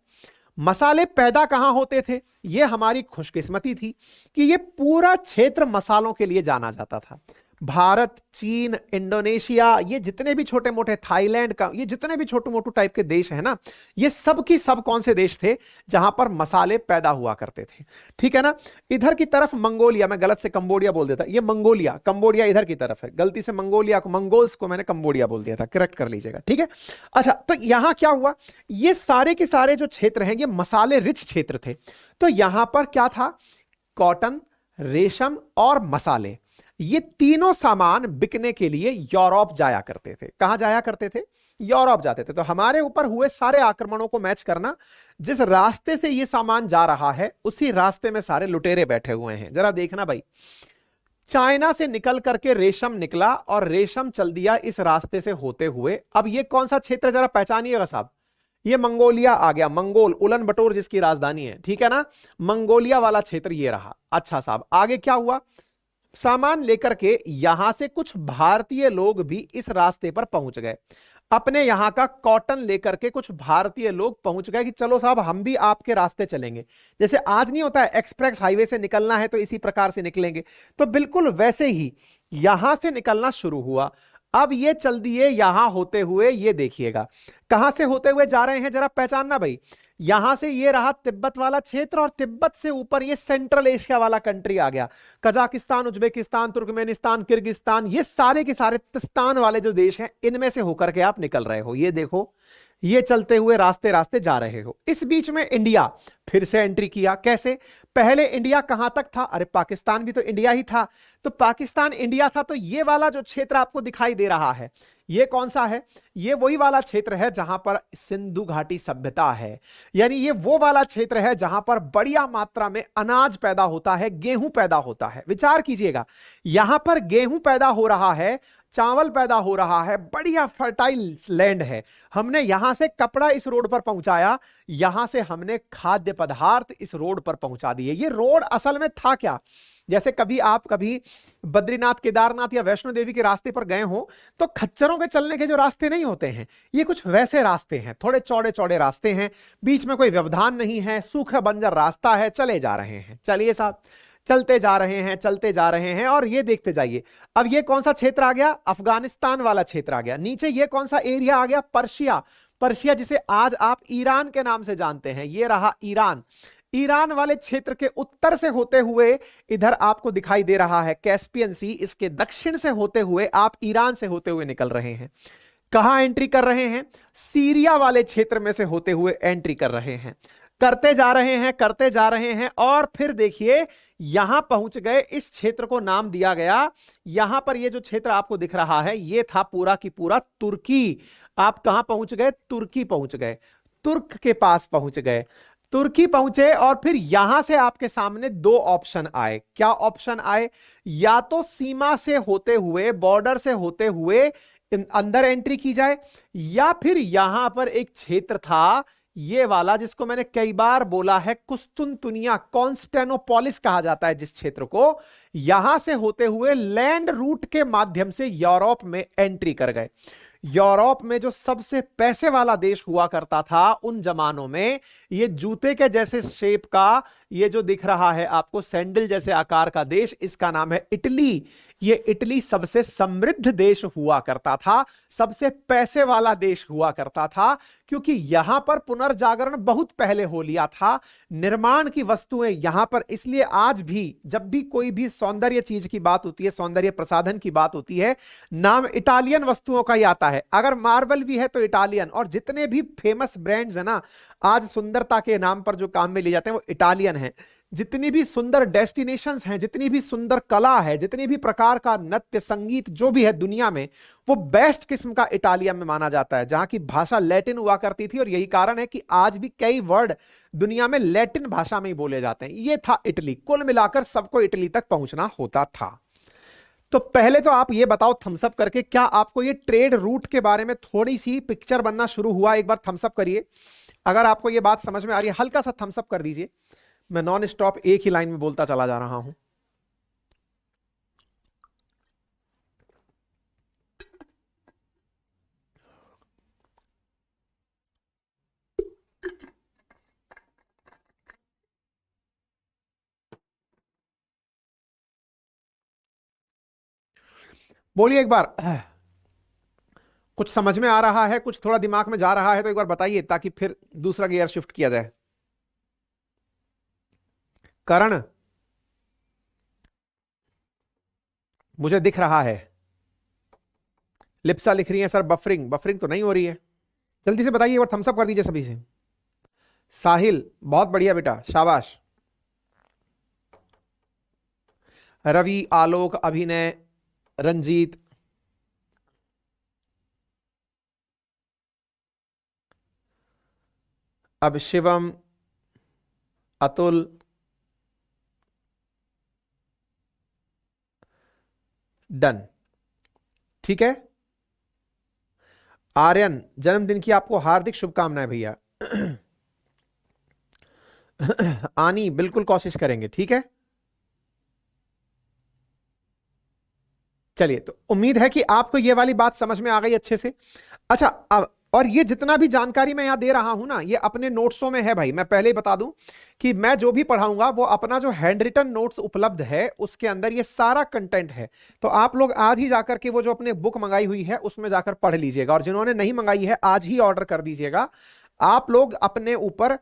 मसाले पैदा कहां होते थे? यह हमारी खुशकिस्मती थी कि यह पूरा क्षेत्र मसालों के लिए जाना जाता था। भारत, चीन, इंडोनेशिया, ये जितने भी छोटे मोटे, थाईलैंड का, ये जितने भी छोटे मोटे टाइप के देश हैं ना, ये सब की सब कौन से देश थे? जहां पर मसाले पैदा हुआ करते थे। ठीक है ना। इधर की तरफ मंगोलिया, मैं गलत से कंबोडिया बोल देता, ये मंगोलिया, कंबोडिया इधर की तरफ है, गलती से मंगोलिया को, मंगोल्स को मैंने कंबोडिया बोल दिया था, करेक्ट कर लीजिएगा। ठीक है। अच्छा, तो यहां क्या हुआ? ये सारे के सारे जो क्षेत्र हैं ये मसाले रिच क्षेत्र थे। तो यहां पर क्या था? कॉटन, रेशम और मसाले, ये तीनों सामान बिकने के लिए यूरोप जाया करते थे। कहां जाया करते थे? यूरोप जाते थे। तो हमारे ऊपर हुए सारे आक्रमणों को मैच करना, जिस रास्ते से ये सामान जा रहा है उसी रास्ते में सारे लुटेरे बैठे हुए हैं। जरा देखना भाई, चाइना से निकल करके रेशम निकला और रेशम चल दिया इस रास्ते से होते हुए। अब ये कौन सा क्षेत्र जरा पहचानिएगा साहब? ये मंगोलिया आ गया, मंगोल, उलन बटोर जिसकी राजधानी है। ठीक है ना, मंगोलिया वाला क्षेत्र ये रहा। अच्छा साहब, आगे क्या हुआ? सामान लेकर के यहां से कुछ भारतीय लोग भी इस रास्ते पर पहुंच गए। अपने यहां का कॉटन लेकर के कुछ भारतीय लोग पहुंच गए कि चलो साहब हम भी आपके रास्ते चलेंगे। जैसे आज नहीं होता है एक्सप्रेस हाईवे से निकलना है तो इसी प्रकार से निकलेंगे, तो बिल्कुल वैसे ही यहां से निकलना शुरू हुआ। अब ये चल दिए यहां होते हुए, ये देखिएगा कहां से होते हुए जा रहे हैं, जरा पहचानना भाई। यहां से ये रहा तिब्बत वाला क्षेत्र और तिब्बत से ऊपर ये सेंट्रल एशिया वाला कंट्री आ गया, कजाकिस्तान, उज्बेकिस्तान, तुर्कमेनिस्तान, किर्गिस्तान, ये सारे के सारे तिस्तान वाले जो देश हैं इनमें से होकर के आप निकल रहे हो। ये देखो, ये चलते हुए रास्ते रास्ते जा रहे हो। इस बीच में इंडिया फिर से एंट्री किया। कैसे? पहले इंडिया कहां तक था? अरे पाकिस्तान भी तो इंडिया ही था। तो पाकिस्तान इंडिया था, तो ये वाला जो क्षेत्र आपको दिखाई दे रहा है ये कौन सा है? ये वही वाला क्षेत्र है जहां पर सिंधु घाटी सभ्यता है। यानी ये वो वाला क्षेत्र है जहां पर बढ़िया मात्रा में अनाज पैदा होता है, गेहूं पैदा होता है। विचार कीजिएगा, यहां पर गेहूं पैदा हो रहा है, चावल पैदा हो रहा है, बढ़िया फर्टाइल लैंड है। हमने यहां से कपड़ा इस रोड पर पहुंचाया, यहां से हमने खाद्य पदार्थ इस रोड पर पहुंचा दिए। ये रोड असल में था क्या? जैसे कभी बद्रीनाथ, केदारनाथ या वैष्णो देवी के रास्ते पर गए हो तो खच्चरों के चलने के जो रास्ते नहीं होते हैं, ये कुछ वैसे रास्ते हैं, थोड़े चौड़े चौड़े रास्ते हैं, बीच में कोई व्यवधान नहीं है, सूखा बंजर रास्ता है, चले जा रहे हैं। चलिए साहब, चलते जा रहे हैं, चलते जा रहे हैं, और ये देखते जाइए। अब ये कौन सा क्षेत्र आ गया? अफगानिस्तान वाला क्षेत्र आ गया। नीचे ये कौन सा एरिया आ गया? पर्शिया। पर्शिया जिसे आज आप ईरान के नाम से जानते हैं, ये रहा ईरान। ईरान वाले क्षेत्र के उत्तर से होते हुए इधर आपको दिखाई दे रहा है कैस्पियन सी, इसके दक्षिण से होते हुए आप ईरान से होते हुए निकल रहे हैं। कहां एंट्री कर रहे हैं? सीरिया वाले क्षेत्र में से होते हुए एंट्री कर रहे हैं। करते जा रहे हैं, करते जा रहे हैं, और फिर देखिए यहां पहुंच गए। इस क्षेत्र को नाम दिया गया, यहां पर ये जो क्षेत्र आपको दिख रहा है ये था पूरा की पूरा तुर्की। आप कहां पहुंच गए? तुर्की पहुंच गए, तुर्क के पास पहुंच गए, तुर्की पहुंचे। और फिर यहां से आपके सामने दो ऑप्शन आए। क्या ऑप्शन आए? या तो सीमा से होते हुए, बॉर्डर से होते हुए अंदर एंट्री की जाए, या फिर यहां पर एक क्षेत्र था ये वाला जिसको मैंने कई बार बोला है, कुस्तुनतुनिया, कॉन्स्टेनोपोलिस कहा जाता है जिस क्षेत्र को, यहां से होते हुए लैंड रूट के माध्यम से यूरोप में एंट्री कर गए। यूरोप में जो सबसे पैसे वाला देश हुआ करता था उन जमानों में, ये जूते के जैसे शेप का, ये जो दिख रहा है आपको सैंडल जैसे आकार का देश, इसका नाम है इटली। ये इटली सबसे समृद्ध देश हुआ करता था, सबसे पैसे वाला देश हुआ करता था, क्योंकि यहां पर पुनर्जागरण बहुत पहले हो लिया था। निर्माण की वस्तुएं यहां पर, इसलिए आज भी जब भी कोई भी सौंदर्य चीज की बात होती है, सौंदर्य प्रसाधन की बात होती है, नाम इटालियन वस्तुओं का ही आता है। अगर मार्बल भी है तो इटालियन, और जितने भी फेमस ब्रांड्स है ना आज सुंदरता के नाम पर जो काम में लिए जाते हैं वो इटालियन है। जितनी भी सुंदर डेस्टिनेशंस हैं, जितनी भी सुंदर कला है, जितनी भी प्रकार का नृत्य संगीत जो भी है दुनिया में, वो बेस्ट किस्म का इटालिया में माना जाता है, जहां की भाषा लैटिन हुआ करती थी। और यही कारण है कि आज भी कई वर्ड दुनिया में लैटिन भाषा में ही बोले जाते हैं। ये था इटली। कुल मिलाकर सबको इटली तक पहुंचना होता था। तो पहले तो आप ये बताओ थम्सअप करके, क्या आपको ये ट्रेड रूट के बारे में थोड़ी सी पिक्चर बनना शुरू हुआ? एक बार थम्सअप करिए अगर आपको ये बात समझ में आ रही है। हल्का सा थम्सअप कर दीजिए। मैं नॉन स्टॉप एक ही लाइन में बोलता चला जा रहा हूं। बोलिए एक बार, कुछ समझ में आ रहा है, कुछ थोड़ा दिमाग में जा रहा है तो एक बार बताइए, ताकि फिर दूसरा गियर शिफ्ट किया जाए। करण, मुझे दिख रहा है। लिप्सा लिख रही है सर बफरिंग। बफरिंग तो नहीं हो रही है। जल्दी से बताइए, और थम्सअप कर दीजिए सभी से। साहिल, बहुत बढ़िया बेटा, शाबाश। रवि, आलोक, अभिनय, रंजीत, अब शिवम, अतुल, डन। ठीक है। आर्यन, जन्मदिन की आपको हार्दिक शुभकामनाएं भैया। आनी, बिल्कुल कोशिश करेंगे। ठीक है, चलिए। तो उम्मीद है कि आपको ये वाली बात समझ में आ गई अच्छे से। अच्छा, अब और ये जितना भी जानकारी मैं यहां दे रहा हूं ना, ये अपने नोट्सों में है भाई। मैं पहले ही बता दूं कि मैं जो भी पढ़ाऊंगा वो अपना जो हैंड रिटन नोट्स उपलब्ध है उसके अंदर ये सारा कंटेंट है। तो आप लोग आज ही जाकर के वो जो अपने बुक मंगाई हुई है उसमें जाकर पढ़ लीजिएगा, और जिन्होंने नहीं मंगाई है आज ही ऑर्डर कर दीजिएगा। आप लोग अपने ऊपर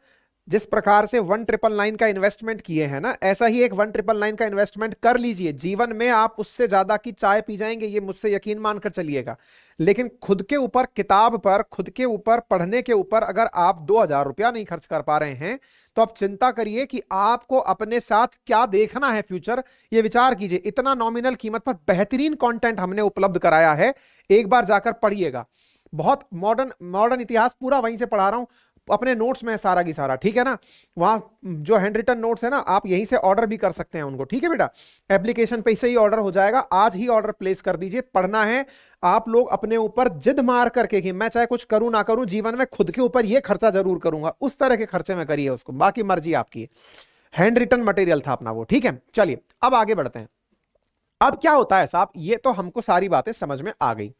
जिस प्रकार से 1999 का इन्वेस्टमेंट किए हैं ना, ऐसा ही एक 1999 का इन्वेस्टमेंट कर लीजिए। जीवन में आप उससे ज्यादा की चाय पी जाएंगे, ये मुझसे यकीन मानकर चलिएगा। लेकिन खुद के ऊपर, किताब पर, खुद के ऊपर, पढ़ने के ऊपर अगर आप 2000 रुपया नहीं खर्च कर पा रहे हैं तो आप चिंता करिए कि आपको अपने साथ क्या देखना है फ्यूचर। ये विचार कीजिए। इतना नॉमिनल कीमत पर बेहतरीन कंटेंट हमने उपलब्ध कराया है, एक बार जाकर पढ़िएगा। बहुत मॉडर्न मॉडर्न इतिहास पूरा वहीं से पढ़ा रहा हूं, अपने नोट्स में सारा की सारा। ठीक है ना, वहां जो हैंड रिटन नोट्स है ना, आप यहीं से ऑर्डर भी कर सकते हैं उनको। ठीक है बेटा, एप्लीकेशन पे से ही ऑर्डर हो जाएगा। आज ही ऑर्डर प्लेस कर दीजिए। पढ़ना है आप लोग अपने ऊपर जिद मार करके कि मैं चाहे कुछ करूं ना करूं, जीवन में खुद के ऊपर ये खर्चा जरूर करूंगा, उस तरह के खर्चे में करिए उसको, बाकी मर्जी आपकी। हैंड रिटन मटेरियल था अपना वो। ठीक है, चलिए अब आगे बढ़ते हैं। अब क्या होता है साहब, ये तो हमको सारी बातें समझ में आ गई।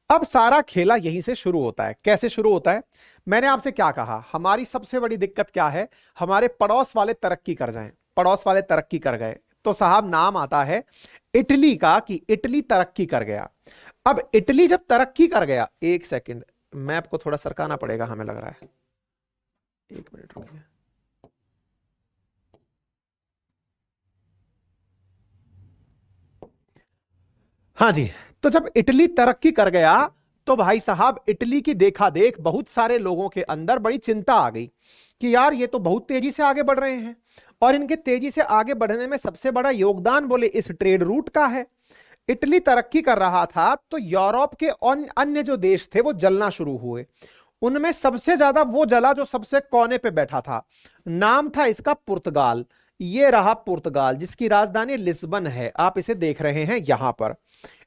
अब सारा खेला यहीं से शुरू होता है। कैसे शुरू होता है? मैंने आपसे क्या कहा, हमारी सबसे बड़ी दिक्कत क्या है? हमारे पड़ोस वाले तरक्की कर जाएं। पड़ोस वाले तरक्की कर गए तो साहब नाम आता है इटली का, कि इटली तरक्की कर गया। अब इटली जब तरक्की कर गया, एक सेकंड मैप को थोड़ा सरकाना पड़ेगा हमें लग रहा है। एक मिनट रुकिए। हाँ जी, तो जब इटली तरक्की कर गया तो भाई साहब इटली की देखा देख बहुत सारे लोगों के अंदर बड़ी चिंता आ गई कि यार ये तो बहुत तेजी से आगे बढ़ रहे हैं, और इनके तेजी से आगे बढ़ने में सबसे बड़ा योगदान बोले इस ट्रेड रूट का है। इटली तरक्की कर रहा था तो यूरोप के अन्य जो देश थे वो जलना शुरू हुए। उनमें सबसे ज्यादा वो जला जो सबसे कोने पे बैठा था। नाम था इसका पुर्तगाल। ये रहा पुर्तगाल, जिसकी राजधानी लिस्बन है। आप इसे देख रहे हैं यहां पर।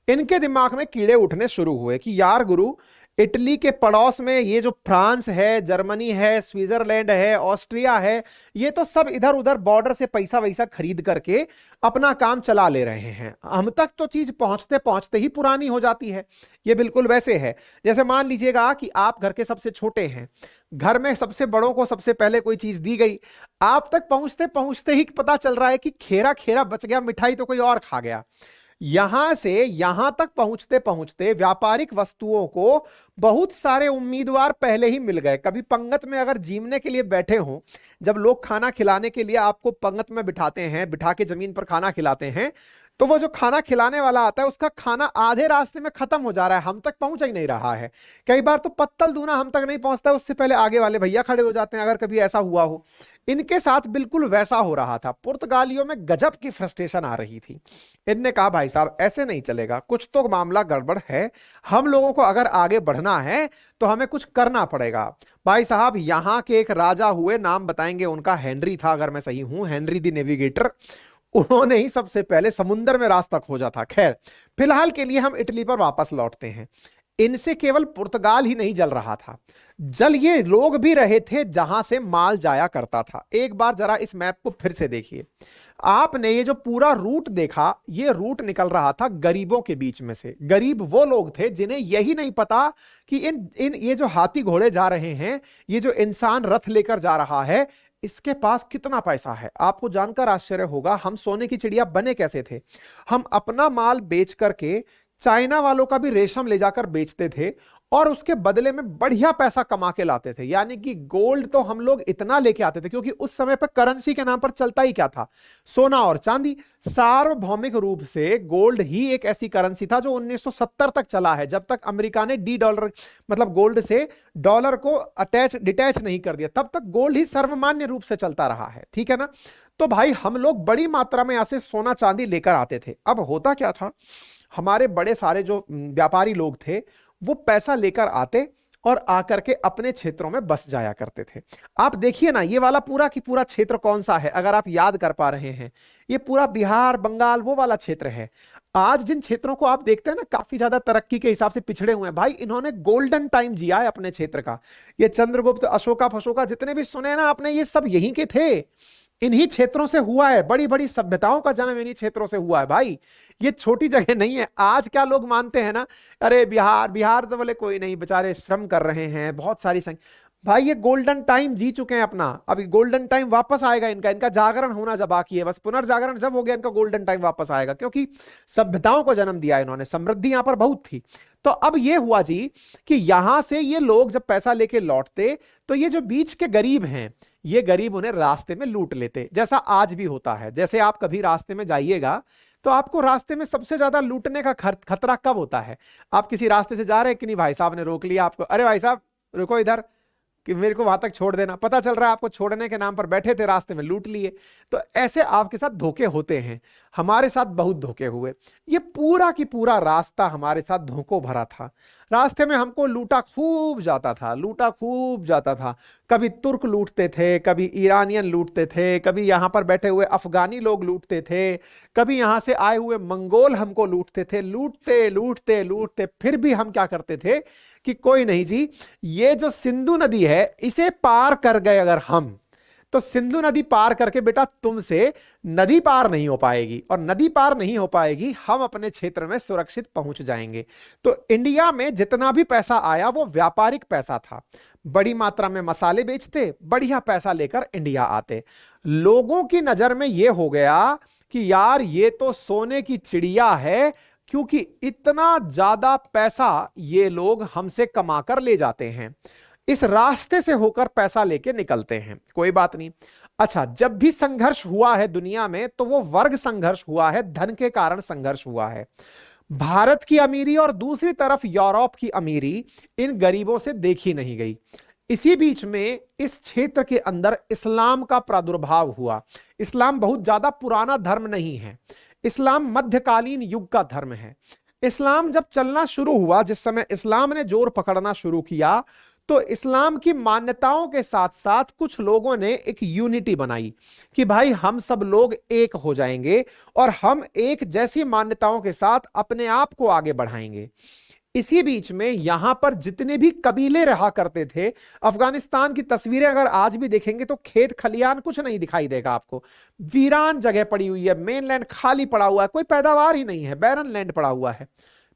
इनके दिमाग में कीड़े उठने शुरू हुए कि यार गुरु, इटली के पड़ोस में ये जो फ्रांस है, जर्मनी है, स्विट्जरलैंड है, ऑस्ट्रिया है, ये तो सब इधर उधर बॉर्डर से पैसा वैसा खरीद करके अपना काम चला ले रहे हैं। हम तक तो चीज पहुंचते पहुंचते ही पुरानी हो जाती है। ये बिल्कुल वैसे है जैसे मान लीजिएगा कि आप घर के सबसे छोटे हैं, घर में सबसे बड़ों को सबसे पहले कोई चीज दी गई, आप तक पहुंचते पहुंचते ही पता चल रहा है कि खेरा खेरा बच गया, मिठाई तो कोई और खा गया। यहां से यहां तक पहुंचते पहुंचते व्यापारिक वस्तुओं को बहुत सारे उम्मीदवार पहले ही मिल गए। कभी पंगत में अगर जीमने के लिए बैठे हों, जब लोग खाना खिलाने के लिए आपको पंगत में बिठाते हैं, बिठा के जमीन पर खाना खिलाते हैं, तो वो जो खाना खिलाने वाला आता है उसका खाना आधे रास्ते में खत्म हो जा रहा है, हम तक पहुंच ही नहीं रहा है। कई बार तो पत्तल दूना हम तक नहीं पहुंचता, उससे पहले आगे वाले भैया खड़े हो जाते हैं, अगर कभी ऐसा हुआ हो। इनके साथ बिल्कुल वैसा हो रहा था। पुर्तगालियों में गजब की फ्रस्ट्रेशन आ रही थी। इनने कहा भाई साहब ऐसे नहीं चलेगा, कुछ तो मामला गड़बड़ है, हम लोगों को अगर आगे बढ़ना है तो हमें कुछ करना पड़ेगा। भाई साहब यहाँ के एक राजा हुए, नाम बताएंगे उनका, हेनरी था अगर मैं सही हूं, हेनरी द नेविगेटर। उन्होंने ही सबसे पहले समुद्र में रास्ता खोजा था। खैर, फिलहाल के लिए हम इटली पर वापस लौटते हैं। इनसे केवल पुर्तगाल ही नहीं जल रहा था, जल ये लोग भी रहे थे जहां से माल जाया करता था। एक बार जरा इस मैप को फिर से देखिए। आपने ये जो पूरा रूट देखा, ये रूट निकल रहा था गरीबों के बीच में से। गरीब वो लोग थे जिन्हें यही नहीं पता कि इन इन ये जो हाथी घोड़े जा रहे हैं, ये जो इंसान रथ लेकर जा रहा है, इसके पास कितना पैसा है। आपको जानकर आश्चर्य होगा, हम सोने की चिड़िया बने कैसे थे। हम अपना माल बेच करके चाइना वालों का भी रेशम ले जाकर बेचते थे और उसके बदले में बढ़िया पैसा कमा के लाते थे। यानी कि गोल्ड तो हम लोग इतना लेके आते थे, क्योंकि उस समय पर करेंसी के नाम पर चलता ही क्या था, सोना और चांदी। सार्वभौमिक रूप से गोल्ड ही एक ऐसी करेंसी था जो 1970 तक चला है, जब तक अमेरिका ने डी डॉलर मतलब गोल्ड से डॉलर को डिटैच नहीं कर दिया, तब तक गोल्ड ही सर्वमान्य रूप से चलता रहा है। ठीक है ना। तो भाई हम लोग बड़ी मात्रा में यहां से सोना चांदी लेकर आते थे। अब होता क्या था, हमारे बड़े सारे जो व्यापारी लोग थे वो पैसा लेकर आते और आकर के अपने क्षेत्रों में बस जाया करते थे। आप देखिए ना, ये वाला पूरा की पूरा क्षेत्र कौन सा है, अगर आप याद कर पा रहे हैं, ये पूरा बिहार बंगाल वो वाला क्षेत्र है। आज जिन क्षेत्रों को आप देखते हैं ना, काफी ज्यादा तरक्की के हिसाब से पिछड़े हुए हैं, भाई इन्होंने गोल्डन टाइम जिया है अपने क्षेत्र का। ये चंद्रगुप्त, अशोका फशोका जितने भी सुने ना आपने, ये सब यहीं के थे, इन्हीं क्षेत्रों से हुआ है। बड़ी बड़ी सभ्यताओं का जन्म इन्हीं क्षेत्रों से हुआ है भाई, ये छोटी जगह नहीं है। आज क्या लोग मानते हैं ना, अरे बिहार बिहार तो बोले कोई नहीं, बेचारे श्रम कर रहे हैं, बहुत सारी संख्या। भाई ये गोल्डन टाइम जी चुके हैं अपना, अभी गोल्डन टाइम वापस आएगा इनका। इनका जागरण होना जब बाकी है, बस पुनर्जागरण जब हो गया इनका गोल्डन टाइम वापस आएगा, क्योंकि सभ्यताओं को जन्म दिया इन्होंने, समृद्धि यहां पर बहुत थी। तो अब ये हुआ जी कि यहां से ये लोग जब पैसा लेके लौटते तो ये जो बीच के गरीब हैं, ये गरीब उन्हें रास्ते में लूट लेते, जैसा आज भी होता है। जैसे आप कभी रास्ते में जाइएगा तो आपको रास्ते में सबसे ज्यादा लूटने का खतरा कब होता है, आप किसी रास्ते से जा रहे हैं कि नहीं, भाई साहब ने रोक लिया आपको, अरे भाई साहब रुको इधर, कि मेरे को वहां तक छोड़ देना, पता चल रहा है आपको छोड़ने के नाम पर बैठे थे, रास्ते में लूट लिए। तो ऐसे आपके साथ धोखे होते हैं, हमारे साथ बहुत धोखे हुए। ये पूरा की पूरा रास्ता हमारे साथ धोखों भरा था। रास्ते में हमको लूटा खूब जाता था, लूटा खूब जाता था। कभी तुर्क लूटते थे, कभी ईरानियन लूटते थे, कभी यहां पर बैठे हुए अफगानी लोग लूटते थे, कभी यहां से आए हुए मंगोल हमको लूटते थे। लूटते लूटते लूटते फिर भी हम क्या करते थे कि कोई नहीं जी, ये जो सिंधु नदी है इसे पार कर गए अगर हम, तो सिंधु नदी पार करके बेटा तुमसे नदी पार नहीं हो पाएगी, और नदी पार नहीं हो पाएगी, हम अपने क्षेत्र में सुरक्षित पहुंच जाएंगे। तो इंडिया में जितना भी पैसा आया वो व्यापारिक पैसा था। बड़ी मात्रा में मसाले बेचते, बढ़िया पैसा लेकर इंडिया आते। लोगों की नजर में यह हो गया कि यार ये तो सोने की चिड़िया है, क्योंकि इतना ज्यादा पैसा ये लोग हमसे कमा कर ले जाते हैं, इस रास्ते से होकर पैसा लेके निकलते हैं। कोई बात नहीं। अच्छा, जब भी संघर्ष हुआ है दुनिया में तो वो वर्ग संघर्ष हुआ है, धन के कारण संघर्ष हुआ है। भारत की अमीरी और दूसरी तरफ यूरोप की अमीरी इन गरीबों से देखी नहीं गई। इसी बीच में इस क्षेत्र के अंदर इस्लाम का प्रादुर्भाव हुआ। इस्लाम बहुत ज्यादा पुराना धर्म नहीं है, इस्लाम मध्यकालीन युग का धर्म है। इस्लाम जब चलना शुरू हुआ, जिस समय इस्लाम ने जोर पकड़ना शुरू किया, तो इस्लाम की मान्यताओं के साथ साथ कुछ लोगों ने एक यूनिटी बनाई कि भाई हम सब लोग एक हो जाएंगे और हम एक जैसी मान्यताओं के साथ अपने आप को आगे बढ़ाएंगे। इसी बीच में यहां पर जितने भी कबीले रहा करते थे, अफगानिस्तान की तस्वीरें अगर आज भी देखेंगे तो खेत खलियान कुछ नहीं दिखाई देगा आपको, वीरान जगह पड़ी हुई है, मेनलैंड खाली पड़ा हुआ है, कोई पैदावार ही नहीं है, बैरन लैंड पड़ा हुआ है।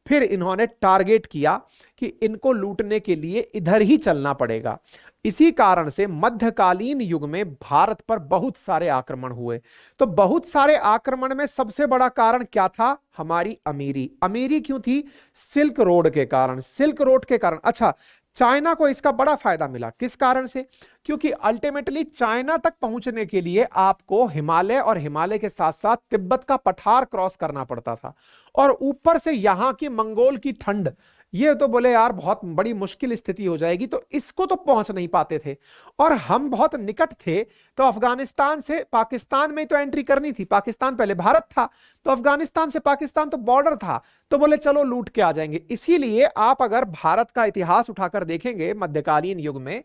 फिर इन्होंने टारगेट किया कि इनको लूटने के लिए इधर ही चलना पड़ेगा। इसी कारण से मध्यकालीन युग में भारत पर बहुत सारे आक्रमण हुए। तो बहुत सारे आक्रमण में सबसे बड़ा कारण क्या था? हमारी अमीरी। अमीरी क्यों थी? सिल्क रोड के कारण। सिल्क रोड के कारण। अच्छा, चाइना को इसका बड़ा फायदा मिला। किस कारण से? क्योंकि अल्टीमेटली चाइना तक पहुंचने के लिए आपको हिमालय और हिमालय के साथ साथ तिब्बत का पठार क्रॉस करना पड़ता था, और ऊपर से यहां की मंगोल की ठंड, ये तो बोले यार बहुत बड़ी मुश्किल स्थिति हो जाएगी, तो इसको तो पहुंच नहीं पाते थे। और हम बहुत निकट थे, तो अफगानिस्तान से पाकिस्तान में तो एंट्री करनी थी, पाकिस्तान पहले भारत था, तो अफगानिस्तान से पाकिस्तान तो बॉर्डर था, तो बोले चलो लूट के आ जाएंगे। इसीलिए आप अगर भारत का इतिहास उठाकर देखेंगे मध्यकालीन युग में,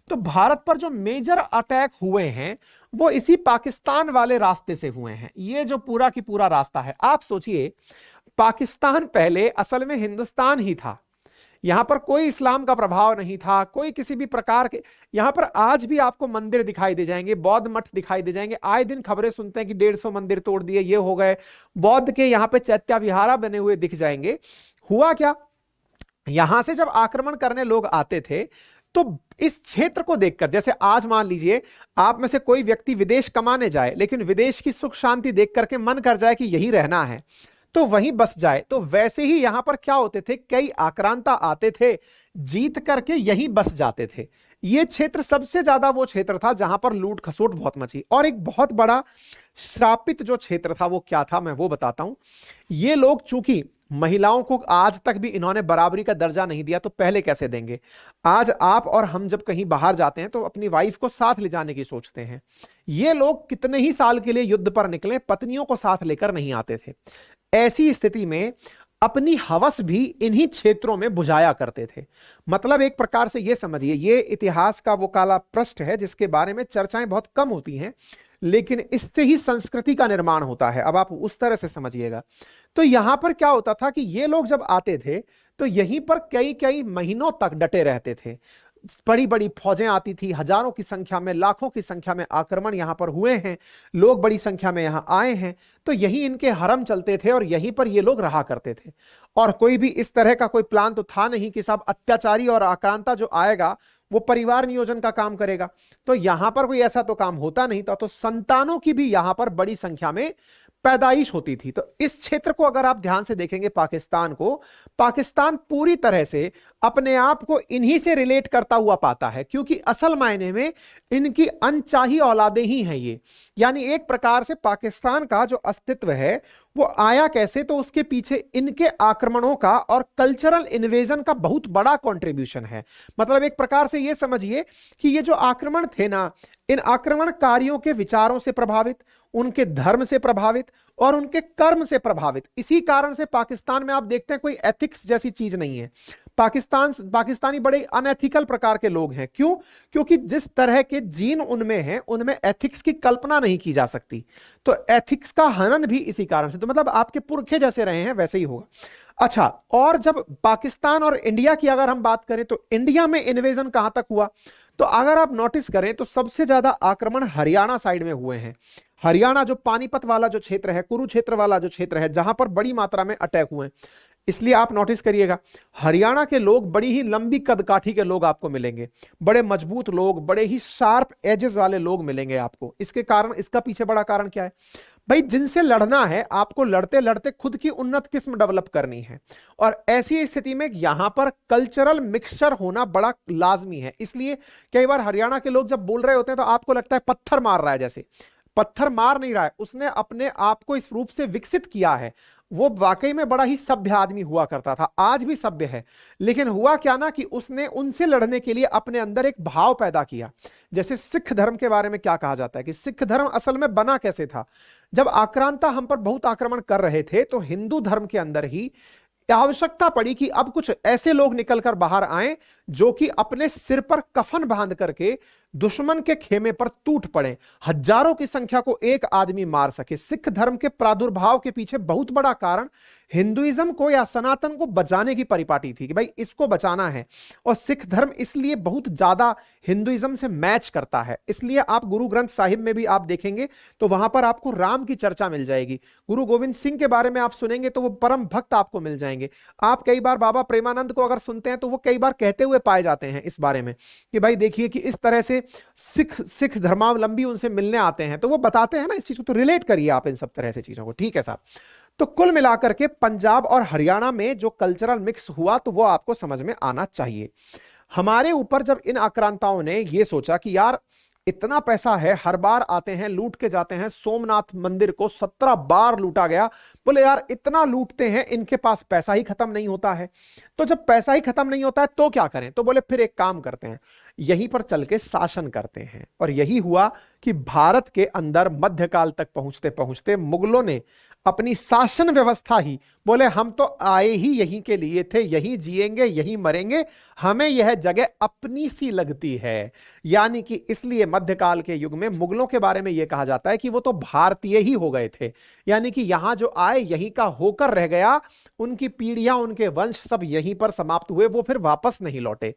तो भारत पर जो मेजर अटैक हुए हैं वो इसी पाकिस्तान वाले रास्ते से हुए हैं। ये जो पूरा की पूरा रास्ता है, आप सोचिए पाकिस्तान पहले असल में हिंदुस्तान ही था, यहां पर कोई इस्लाम का प्रभाव नहीं था, कोई किसी भी प्रकार के, यहां पर आज भी आपको मंदिर दिखाई दे जाएंगे, बौद्ध मठ दिखाई दे जाएंगे। आए दिन खबरें सुनते हैं कि 150 मंदिर तोड़ दिए, ये हो गए, बौद्ध के यहां पे चैत्य विहारा बने हुए दिख जाएंगे। हुआ क्या, यहां से जब आक्रमण करने लोग आते थे, तो इस क्षेत्र को देखकर, जैसे आज मान लीजिए आप में से कोई व्यक्ति विदेश कमाने जाए, लेकिन विदेश की सुख शांति देख करके मन कर जाए कि यही रहना है, तो वहीं बस जाए। तो वैसे ही यहां पर क्या होते थे, कई आक्रांता आते थे, जीत करके यहीं बस जाते थे। यह क्षेत्र सबसे ज्यादा वो क्षेत्र था जहां पर लूट खसोट बहुत मची। और एक बहुत बड़ा श्रापित जो क्षेत्र था वो क्या था, मैं वो बताता हूं। ये लोग चूंकि महिलाओं को आज तक भी इन्होंने बराबरी का दर्जा नहीं दिया, तो पहले कैसे देंगे। आज आप और हम जब कहीं बाहर जाते हैं तो अपनी वाइफ को साथ ले जाने की सोचते हैं। ये लोग कितने ही साल के लिए युद्ध पर निकले, पत्नियों को साथ लेकर नहीं आते थे। ऐसी स्थिति में अपनी हवस भी इन्हीं क्षेत्रों में बुझाया करते थे। मतलब एक प्रकार से ये समझिए, ये इतिहास का वो काला पृष्ठ है जिसके बारे में चर्चाएं बहुत कम होती हैं, लेकिन इससे ही संस्कृति का निर्माण होता है। अब आप उस तरह से समझिएगा। तो यहां पर क्या होता था कि ये लोग जब आते थे तो यहीं पर कई कई महीनों तक डटे रहते थे। बड़ी बड़ी फौजें आती थी, हजारों की संख्या में, लाखों की संख्या में आक्रमण यहां पर हुए हैं, लोग बड़ी संख्या में यहां आए हैं, तो यही इनके हरम चलते थे और यहीं पर ये लोग रहा करते थे। और कोई भी इस तरह का कोई प्लान तो था नहीं कि सब अत्याचारी और आक्रांता जो आएगा वो परिवार नियोजन का काम करेगा। तो यहां पर कोई ऐसा तो काम होता नहीं था, तो संतानों की भी यहां पर बड़ी संख्या में पैदाइश होती थी। तो इस क्षेत्र को अगर आप ध्यान से देखेंगे, पाकिस्तान को, पाकिस्तान पूरी तरह से अपने आप को इन्हीं से रिलेट करता हुआ पाता है, क्योंकि असल मायने में इनकी अनचाही औलादे ही हैं ये। यानी एक प्रकार से पाकिस्तान का जो अस्तित्व है वो आया कैसे, तो उसके पीछे इनके आक्रमणों का और कल्चरल इन्वेजन का बहुत बड़ा कंट्रीब्यूशन है। मतलब एक प्रकार से ये समझिए कि ये जो आक्रमण थे ना, इन आक्रमणकारियों के विचारों से प्रभावित, उनके धर्म से प्रभावित और उनके कर्म से प्रभावित। इसी कारण से पाकिस्तान में आप देखते हैं कोई एथिक्स जैसी चीज नहीं है। पाकिस्तानी बड़े अनएथिकल प्रकार के लोग हैं। क्यों? क्योंकि जिस तरह के जीन उनमें हैं, उनमें एथिक्स की कल्पना नहीं की जा सकती। तो एथिक्स का हनन भी इसी कारण से, तो मतलब आपके पुरखे जैसे रहे हैं वैसे ही होगा। अच्छा, और जब पाकिस्तान और इंडिया की अगर हम बात करें, तो इंडिया में इन्वेजन कहां तक हुआ, तो अगर आप नोटिस करें तो सबसे ज्यादा आक्रमण हरियाणा साइड में हुए हैं। हरियाणा जो पानीपत वाला जो क्षेत्र है, कुरुक्षेत्र वाला जो क्षेत्र है, जहां पर बड़ी मात्रा में अटैक हुए। इसलिए आप नोटिस करिएगा, हरियाणा के लोग बड़ी ही लंबी कदकाठी के लोग आपको मिलेंगे, बड़े मजबूत लोग, बड़े ही शार्प एजेस वाले लोग मिलेंगे आपको। इसके कारण, इसका पीछे बड़ा कारण क्या है भाई, जिनसे लड़ना है आपको, लड़ते लड़ते खुद की उन्नत किस्म डेवलप करनी है। और ऐसी स्थिति में यहां पर कल्चरल मिक्सचर होना बड़ा लाजमी है। इसलिए कई बार हरियाणा के लोग जब बोल रहे होते हैं तो आपको लगता है पत्थर मार रहा है, जैसे पत्थर मार नहीं रहा है, उसने अपने आप को इस रूप से विकसित किया है। वो वाकई में बड़ा ही सभ्य आदमी हुआ करता था, आज भी सभ्य है। लेकिन हुआ क्या ना कि उसने उनसे लड़ने के लिए अपने अंदर एक भाव पैदा किया। जैसे सिख धर्म के बारे में क्या कहा जाता है कि सिख धर्म असल में बना कैसे था, जब आक्रांता हम पर बहुत आक्रमण कर रहे थे तो हिंदू धर्म के अंदर ही आवश्यकता पड़ी कि अब कुछ ऐसे लोग निकलकर बाहर आए जो कि अपने सिर पर कफन बांध करके दुश्मन के खेमे पर टूट पड़े, हजारों की संख्या को एक आदमी मार सके। सिख धर्म के प्रादुर्भाव के पीछे बहुत बड़ा कारण हिंदुइज्म को या सनातन को बचाने की परिपाटी थी कि भाई इसको बचाना है। और सिख धर्म इसलिए बहुत ज्यादा हिंदुइज्म से मैच करता है। इसलिए आप गुरु ग्रंथ साहिब में भी आप देखेंगे तो वहां पर आपको राम की चर्चा मिल जाएगी। गुरु गोविंद सिंह के बारे में आप सुनेंगे तो वो परम भक्त आपको मिल जाएंगे। आप कई बार बाबा प्रेमानंद को अगर सुनते हैं तो वो कई बार कहते हुए पाए जाते हैं इस बारे में कि भाई देखिए कि इस तरह से सिख धर्मावलंबी उनसे मिलने आते हैं, तो वो बताते हैं ना इस चीज को। तो रिलेट करिए आप इन सब तरह से चीजों को, ठीक है साहब। तो कुल मिलाकर के पंजाब और हरियाणा में जो कल्चरल मिक्स हुआ तो वो आपको समझ में आना चाहिए। हमारे ऊपर जब इन आक्रांताओं ने ये सोचा कि यार इतना पैसा है, हर बार आते हैं लूट के जाते हैं, सोमनाथ मंदिर को 17 बार लूटा गया, बोले यार इतना लूटते हैं, इनके पास पैसा ही खत्म नहीं होता है। तो जब पैसा ही खत्म नहीं होता है तो क्या करें, तो बोले फिर एक काम करते हैं, यहीं पर चल के शासन करते हैं। और यही हुआ कि भारत के अंदर मध्यकाल तक पहुंचते पहुंचते मुगलों ने अपनी शासन व्यवस्था ही, बोले हम तो आए ही यहीं के लिए थे, यहीं जिएंगे यहीं मरेंगे, हमें यह जगह अपनी सी लगती है। यानी कि इसलिए मध्यकाल के युग में मुगलों के बारे में यह कहा जाता है कि वो तो भारतीय ही हो गए थे, यानी कि यहां जो आए यहीं का होकर रह गया, उनकी पीढ़ियां उनके वंश सब यहीं पर समाप्त हुए, वो फिर वापस नहीं लौटे।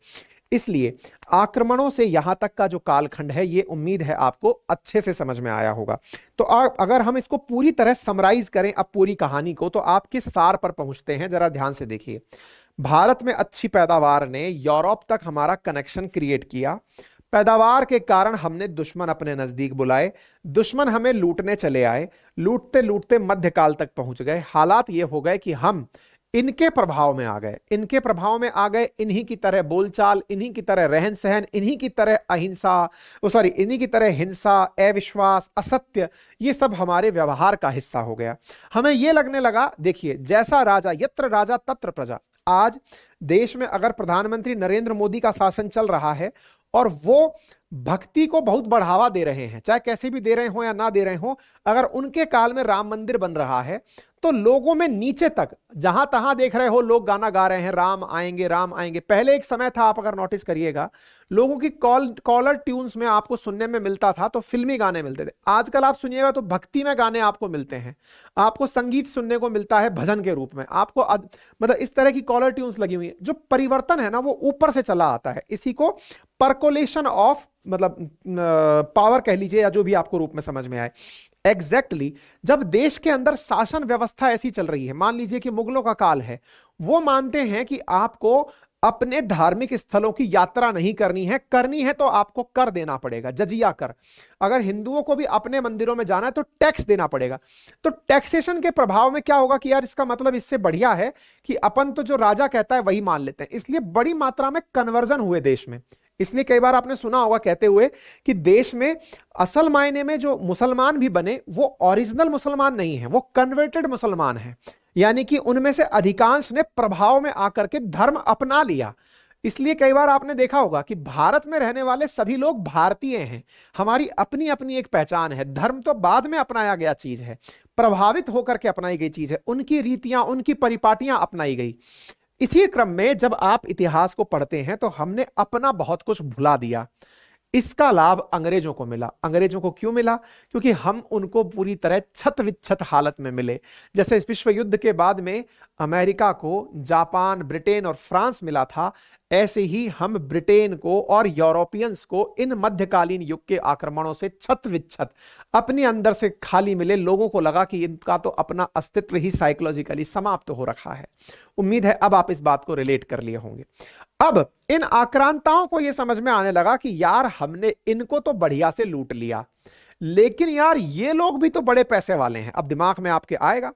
इसलिए आक्रमणों से यहां तक का जो कालखंड है, ये उम्मीद है आपको अच्छे से समझ में आया होगा। तो अगर हम इसको पूरी तरह समराइज करें अब पूरी कहानी को, तो आप किस सार पर पहुंचते हैं जरा ध्यान से देखिए। भारत में अच्छी पैदावार ने यूरोप तक हमारा कनेक्शन क्रिएट किया, पैदावार के कारण हमने दुश्मन अपने नजदीक बुलाए, दुश्मन हमें लूटने चले आए, लूटते लूटते मध्यकाल तक पहुंच गए। हालात ये हो गए कि हम इनके प्रभाव में आ गए, इनके प्रभाव में आ गए, इन्हीं की तरह बोलचाल, इन्हीं की तरह रहन सहन, इन्हीं की तरह अहिंसा, इन्हीं की तरह हिंसा, अविश्वास, असत्य, ये सब हमारे व्यवहार का हिस्सा हो गया। हमें यह लगने लगा, देखिए जैसा राजा यत्र राजा तत्र प्रजा। आज देश में अगर प्रधानमंत्री नरेंद्र मोदी का शासन चल रहा है और वो भक्ति को बहुत बढ़ावा दे रहे हैं, चाहे कैसे भी दे रहे हो या ना दे रहे हो, अगर उनके काल में राम मंदिर बन रहा है तो लोगों में नीचे तक जहां तहां देख रहे हो लोग गाना गा रहे हैं, राम आएंगे राम आएंगे। पहले एक समय था, आप अगर नोटिस करिएगा, लोगों की कॉलर ट्यून्स में आपको सुनने में मिलता था तो फिल्मी गाने मिलते थे। आजकल आप सुनिएगा तो भक्ति में गाने आपको मिलते हैं, आपको संगीत सुनने को मिलता है भजन के रूप में, आपको मतलब इस तरह की कॉलर ट्यून्स लगी हुई है। जो परिवर्तन है ना वो ऊपर से चला आता है, इसी को परकोलेशन ऑफ मतलब पावर कह लीजिए, या जो भी आपको रूप में समझ में आए। एग्जैक्टली जब देश के अंदर शासन व्यवस्था ऐसी चल रही है, मान लीजिए कि मुगलों का काल है, वो मानते हैं कि आपको अपने धार्मिक स्थलों की यात्रा नहीं करनी है तो आपको कर देना पड़ेगा, जजिया कर। अगर हिंदुओं को भी अपने मंदिरों में जाना है तो टैक्स देना पड़ेगा। तो टैक्सेशन के प्रभाव में क्या होगा कि यार इसका मतलब इससे बढ़िया है कि अपन तो जो राजा कहता है वही मान लेते हैं। इसलिए बड़ी मात्रा में कन्वर्जन हुए देश में। इसलिए कई बार आपने सुना होगा कहते हुए कि देश में असल मायने में जो मुसलमान भी बने वो ओरिजिनल मुसलमान नहीं है, वो कन्वर्टेड मुसलमान है, यानी कि उनमें से अधिकांश ने प्रभाव में आकर के धर्म अपना लिया। इसलिए कई बार आपने देखा होगा कि भारत में रहने वाले सभी लोग भारतीय हैं, हमारी अपनी अपनी एक पहचान है, धर्म तो बाद में अपनाया गया चीज है, प्रभावित होकर के अपनाई गई चीज है, उनकी रीतियां उनकी परिपाटियां अपनाई गई। इसी क्रम में जब आप इतिहास को पढ़ते हैं तो हमने अपना बहुत कुछ भुला दिया। इसका लाभ अंग्रेजों को मिला। अंग्रेजों को क्यों मिला? क्योंकि हम उनको पूरी तरह छत विच्छत हालत में मिले। जैसे इस विश्व युद्ध के बाद में अमेरिका को जापान, ब्रिटेन और फ्रांस मिला था, ऐसे ही हम ब्रिटेन को और यूरोपियंस को इन मध्यकालीन युग के आक्रमणों से छत विच्छत अपने अंदर से खाली मिले। लोगों को लगा कि इनका तो अपना अस्तित्व ही साइकोलॉजिकली समाप्त हो रखा है। उम्मीद है अब आप इस बात को रिलेट कर लिए होंगे। अब इन आक्रांताओं को यह समझ में आने लगा कि यार हमने इनको तो बढ़िया से लूट लिया, लेकिन यार ये लोग भी तो बड़े पैसे वाले हैं। अब दिमाग में आपके आएगा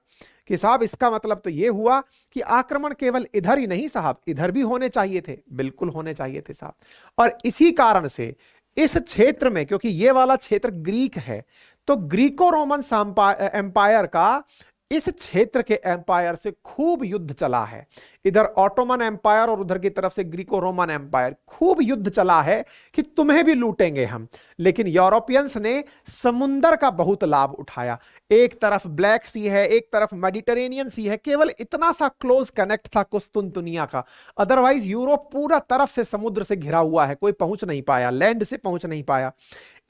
कि साहब इसका मतलब तो यह हुआ कि आक्रमण केवल इधर ही नहीं साहब, इधर भी होने चाहिए थे। बिल्कुल होने चाहिए थे साहब। और इसी कारण से इस क्षेत्र में, क्योंकि यह वाला क्षेत्र ग्रीक है, तो ग्रीको रोमन एम्पायर का इस क्षेत्र के एम्पायर से खूब युद्ध चला है। इधर ऑटोमन एम्पायर और उधर की तरफ से ग्रीको रोमन एम्पायर, खूब युद्ध चला है कि तुम्हें भी लूटेंगे हम। लेकिन यूरोपियंस ने समुंदर का बहुत लाभ उठाया। एक तरफ ब्लैक सी है, एक तरफ मेडिटेरेनियन सी है, केवल इतना सा क्लोज कनेक्ट था कुस्तुनतुनिया का। अदरवाइज यूरोप पूरा तरफ से समुद्र से घिरा हुआ है, कोई पहुंच नहीं पाया, लैंड से पहुंच नहीं पाया।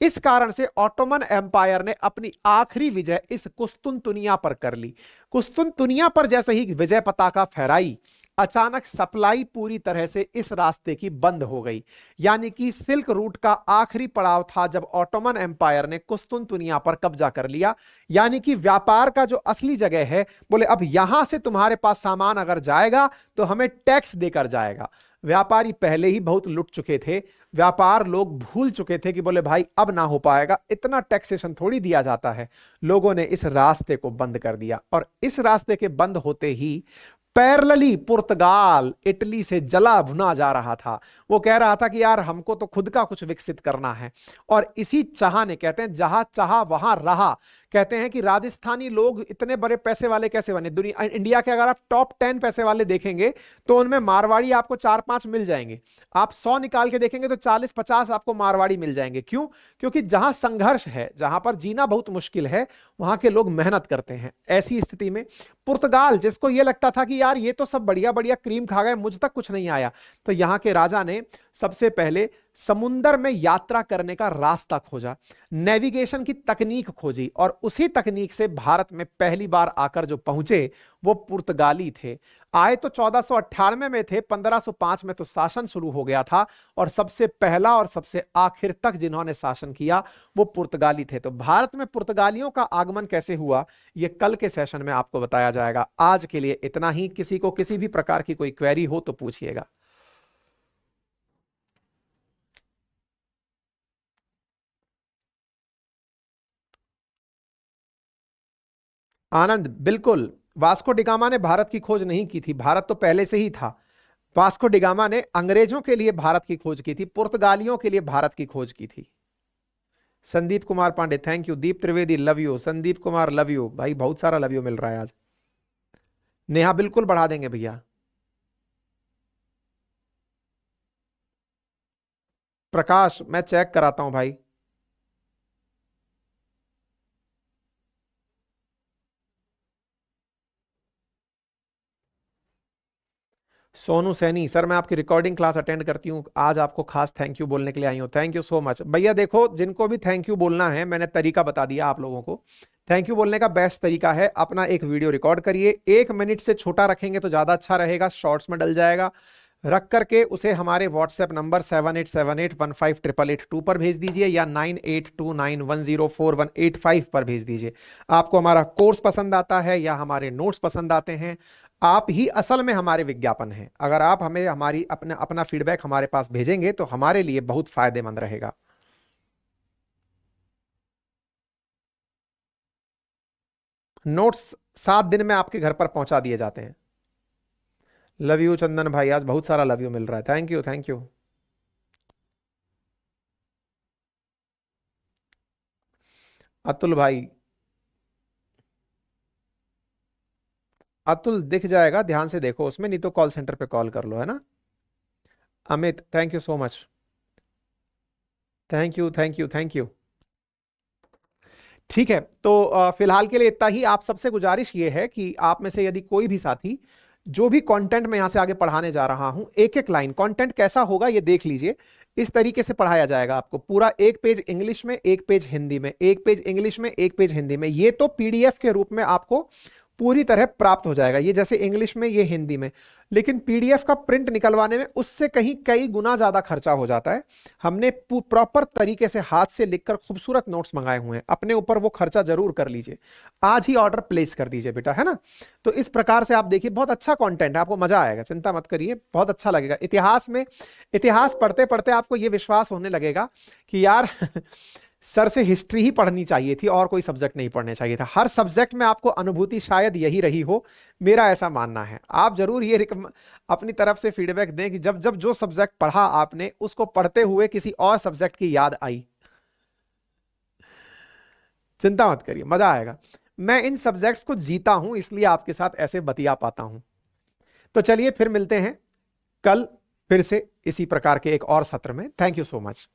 इस कारण से ऑटोमन एम्पायर ने अपनी आखिरी विजय इस कुस्तुनतुनिया पर कर ली। कुस्तुनतुनिया पर जैसे ही विजय पताका फहराई, अचानक सप्लाई पूरी तरह से इस रास्ते की बंद हो गई। यानी कि सिल्क रूट का आखिरी पड़ाव था जब ऑटोमन एम्पायर ने कुस्तुनतुनिया पर कब्जा कर लिया। यानी कि व्यापार का जो असली जगह है, बोले अब यहां से तुम्हारे पास सामान अगर जाएगा तो हमें टैक्स देकर जाएगा। व्यापारी पहले ही बहुत लुट चुके थे, व्यापार लोग भूल चुके थे कि बोले भाई अब ना हो पाएगा, इतना टैक्सेशन थोड़ी दिया जाता है। लोगों ने इस रास्ते को बंद कर दिया और इस रास्ते के बंद होते ही पैरेलली पुर्तगाल इटली से जला भुना जा रहा था। वो कह रहा था कि यार हमको तो खुद का कुछ विकसित करना है। और इसी चाह ने, कहते हैं जहां चाहा वहां रहा, कहते हैं कि राजस्थानी लोग इतने बड़े पैसे वाले कैसे बने। दुनिया, इंडिया के अगर आप टॉप 10 पैसे वाले देखेंगे तो उनमें मारवाड़ी आपको 4-5 मिल जाएंगे। आप 100 निकाल के देखेंगे तो 40-50 आपको मारवाड़ी मिल जाएंगे। क्यों? क्योंकि जहां संघर्ष है, जहां पर जीना बहुत मुश्किल है, वहां के लोग मेहनत करते हैं। ऐसी स्थिति में पुर्तगाल, जिसको यह लगता था कि यार ये तो सब बढ़िया बढ़िया क्रीम खा गए, मुझ तक कुछ नहीं आया, तो यहां के राजा ने सबसे पहले समुंदर में यात्रा करने का रास्ता खोजा, नेविगेशन की तकनीक खोजी, और उसी तकनीक से भारत में पहली बार आकर जो पहुंचे वो पुर्तगाली थे। आए तो 1498 में थे, 1505 में तो शासन शुरू हो गया था, और सबसे पहला और सबसे आखिर तक जिन्होंने शासन किया वो पुर्तगाली थे। तो भारत में पुर्तगालियों का आगमन कैसे हुआ ये कल के सेशन में आपको बताया जाएगा। आज के लिए इतना ही। किसी को किसी भी प्रकार की कोई क्वेरी हो तो पूछिएगा। आनंद, बिल्कुल। वास्को डिगामा ने भारत की खोज नहीं की थी, भारत तो पहले से ही था। वास्को डिगामा ने अंग्रेजों के लिए भारत की खोज की थी, पुर्तगालियों के लिए भारत की खोज की थी। Sandeep Kumar Pandey, thank you. Deep Trivedi, love you. Sandeep Kumar, love you भाई, बहुत सारा लव यू मिल रहा है आज। नेहा, बिल्कुल बढ़ा देंगे भैया। प्रकाश, मैं चेक कराता हूं भाई। सोनू सैनी, सर मैं आपकी रिकॉर्डिंग क्लास अटेंड करती हूँ, आज आपको खास थैंक यू बोलने के लिए आई हूँ। थैंक यू सो मच भैया। देखो, जिनको भी थैंक यू बोलना है, मैंने तरीका बता दिया आप लोगों को। थैंक यू बोलने का बेस्ट तरीका है अपना एक वीडियो रिकॉर्ड करिए, 1 मिनट से छोटा रखेंगे तो ज्यादा अच्छा रहेगा, शॉर्ट्स में डल जाएगा। रख करके उसे हमारे व्हाट्सएप नंबर 7878158882 पर भेज दीजिए, या 9829104185 पर भेज दीजिए। आपको हमारा कोर्स पसंद आता है या हमारे नोट्स पसंद आते हैं, आप ही असल में हमारे विज्ञापन हैं। अगर आप हमें हमारी अपना फीडबैक हमारे पास भेजेंगे तो हमारे लिए बहुत फायदेमंद रहेगा। नोट्स 7 दिन में आपके घर पर पहुंचा दिए जाते हैं। लव यू चंदन भाई, आज बहुत सारा लव यू मिल रहा है। Thank you, thank you. Atul भाई, अतुल दिख जाएगा, ध्यान से देखो उसमें, नहीं तो कॉल सेंटर पे कॉल कर लो, है ना। Amit, thank you so much. Thank you, thank you, thank you. ठीक है, तो फिलहाल के लिए इतना ही। आप सबसे गुजारिश ये है कि आप में से यदि कोई भी साथी, जो भी कंटेंट मैं यहां से आगे पढ़ाने जा रहा हूं, एक एक लाइन कंटेंट कैसा होगा ये देख लीजिए। इस तरीके से पढ़ाया जाएगा आपको, पूरा 1 पेज इंग्लिश में, 1 पेज हिंदी में, 1 पेज इंग्लिश में, 1 पेज हिंदी में। ये तो पीडीएफ के रूप में आपको पूरी तरह प्राप्त हो जाएगा, ये जैसे इंग्लिश में, ये हिंदी में। लेकिन पीडीएफ का प्रिंट निकलवाने में उससे कहीं कई गुना ज्यादा खर्चा हो जाता है। हमने प्रॉपर तरीके से हाथ से लिखकर खूबसूरत नोट्स मंगाए हुए हैं, अपने ऊपर वो खर्चा जरूर कर लीजिए। आज ही ऑर्डर प्लेस कर दीजिए बेटा, है ना। तो इस प्रकार से आप देखिए, बहुत अच्छा कंटेंट है, आपको मजा आएगा, चिंता मत करिए, बहुत अच्छा लगेगा। इतिहास में, इतिहास पढ़ते पढ़ते आपको ये विश्वास होने लगेगा कि यार सर से हिस्ट्री ही पढ़नी चाहिए थी और कोई सब्जेक्ट नहीं पढ़ने चाहिए था। हर सब्जेक्ट में आपको अनुभूति शायद यही रही हो, मेरा ऐसा मानना है। आप जरूर ये अपनी तरफ से फीडबैक दें कि जब जब जो सब्जेक्ट पढ़ा आपने, उसको पढ़ते हुए किसी और सब्जेक्ट की याद आई। चिंता मत करिए, मजा आएगा। मैं इन सब्जेक्ट्स को जीता हूं, इसलिए आपके साथ ऐसे बतिया पाता हूं। तो चलिए फिर मिलते हैं कल फिर से इसी प्रकार के एक और सत्र में। Thank you so much.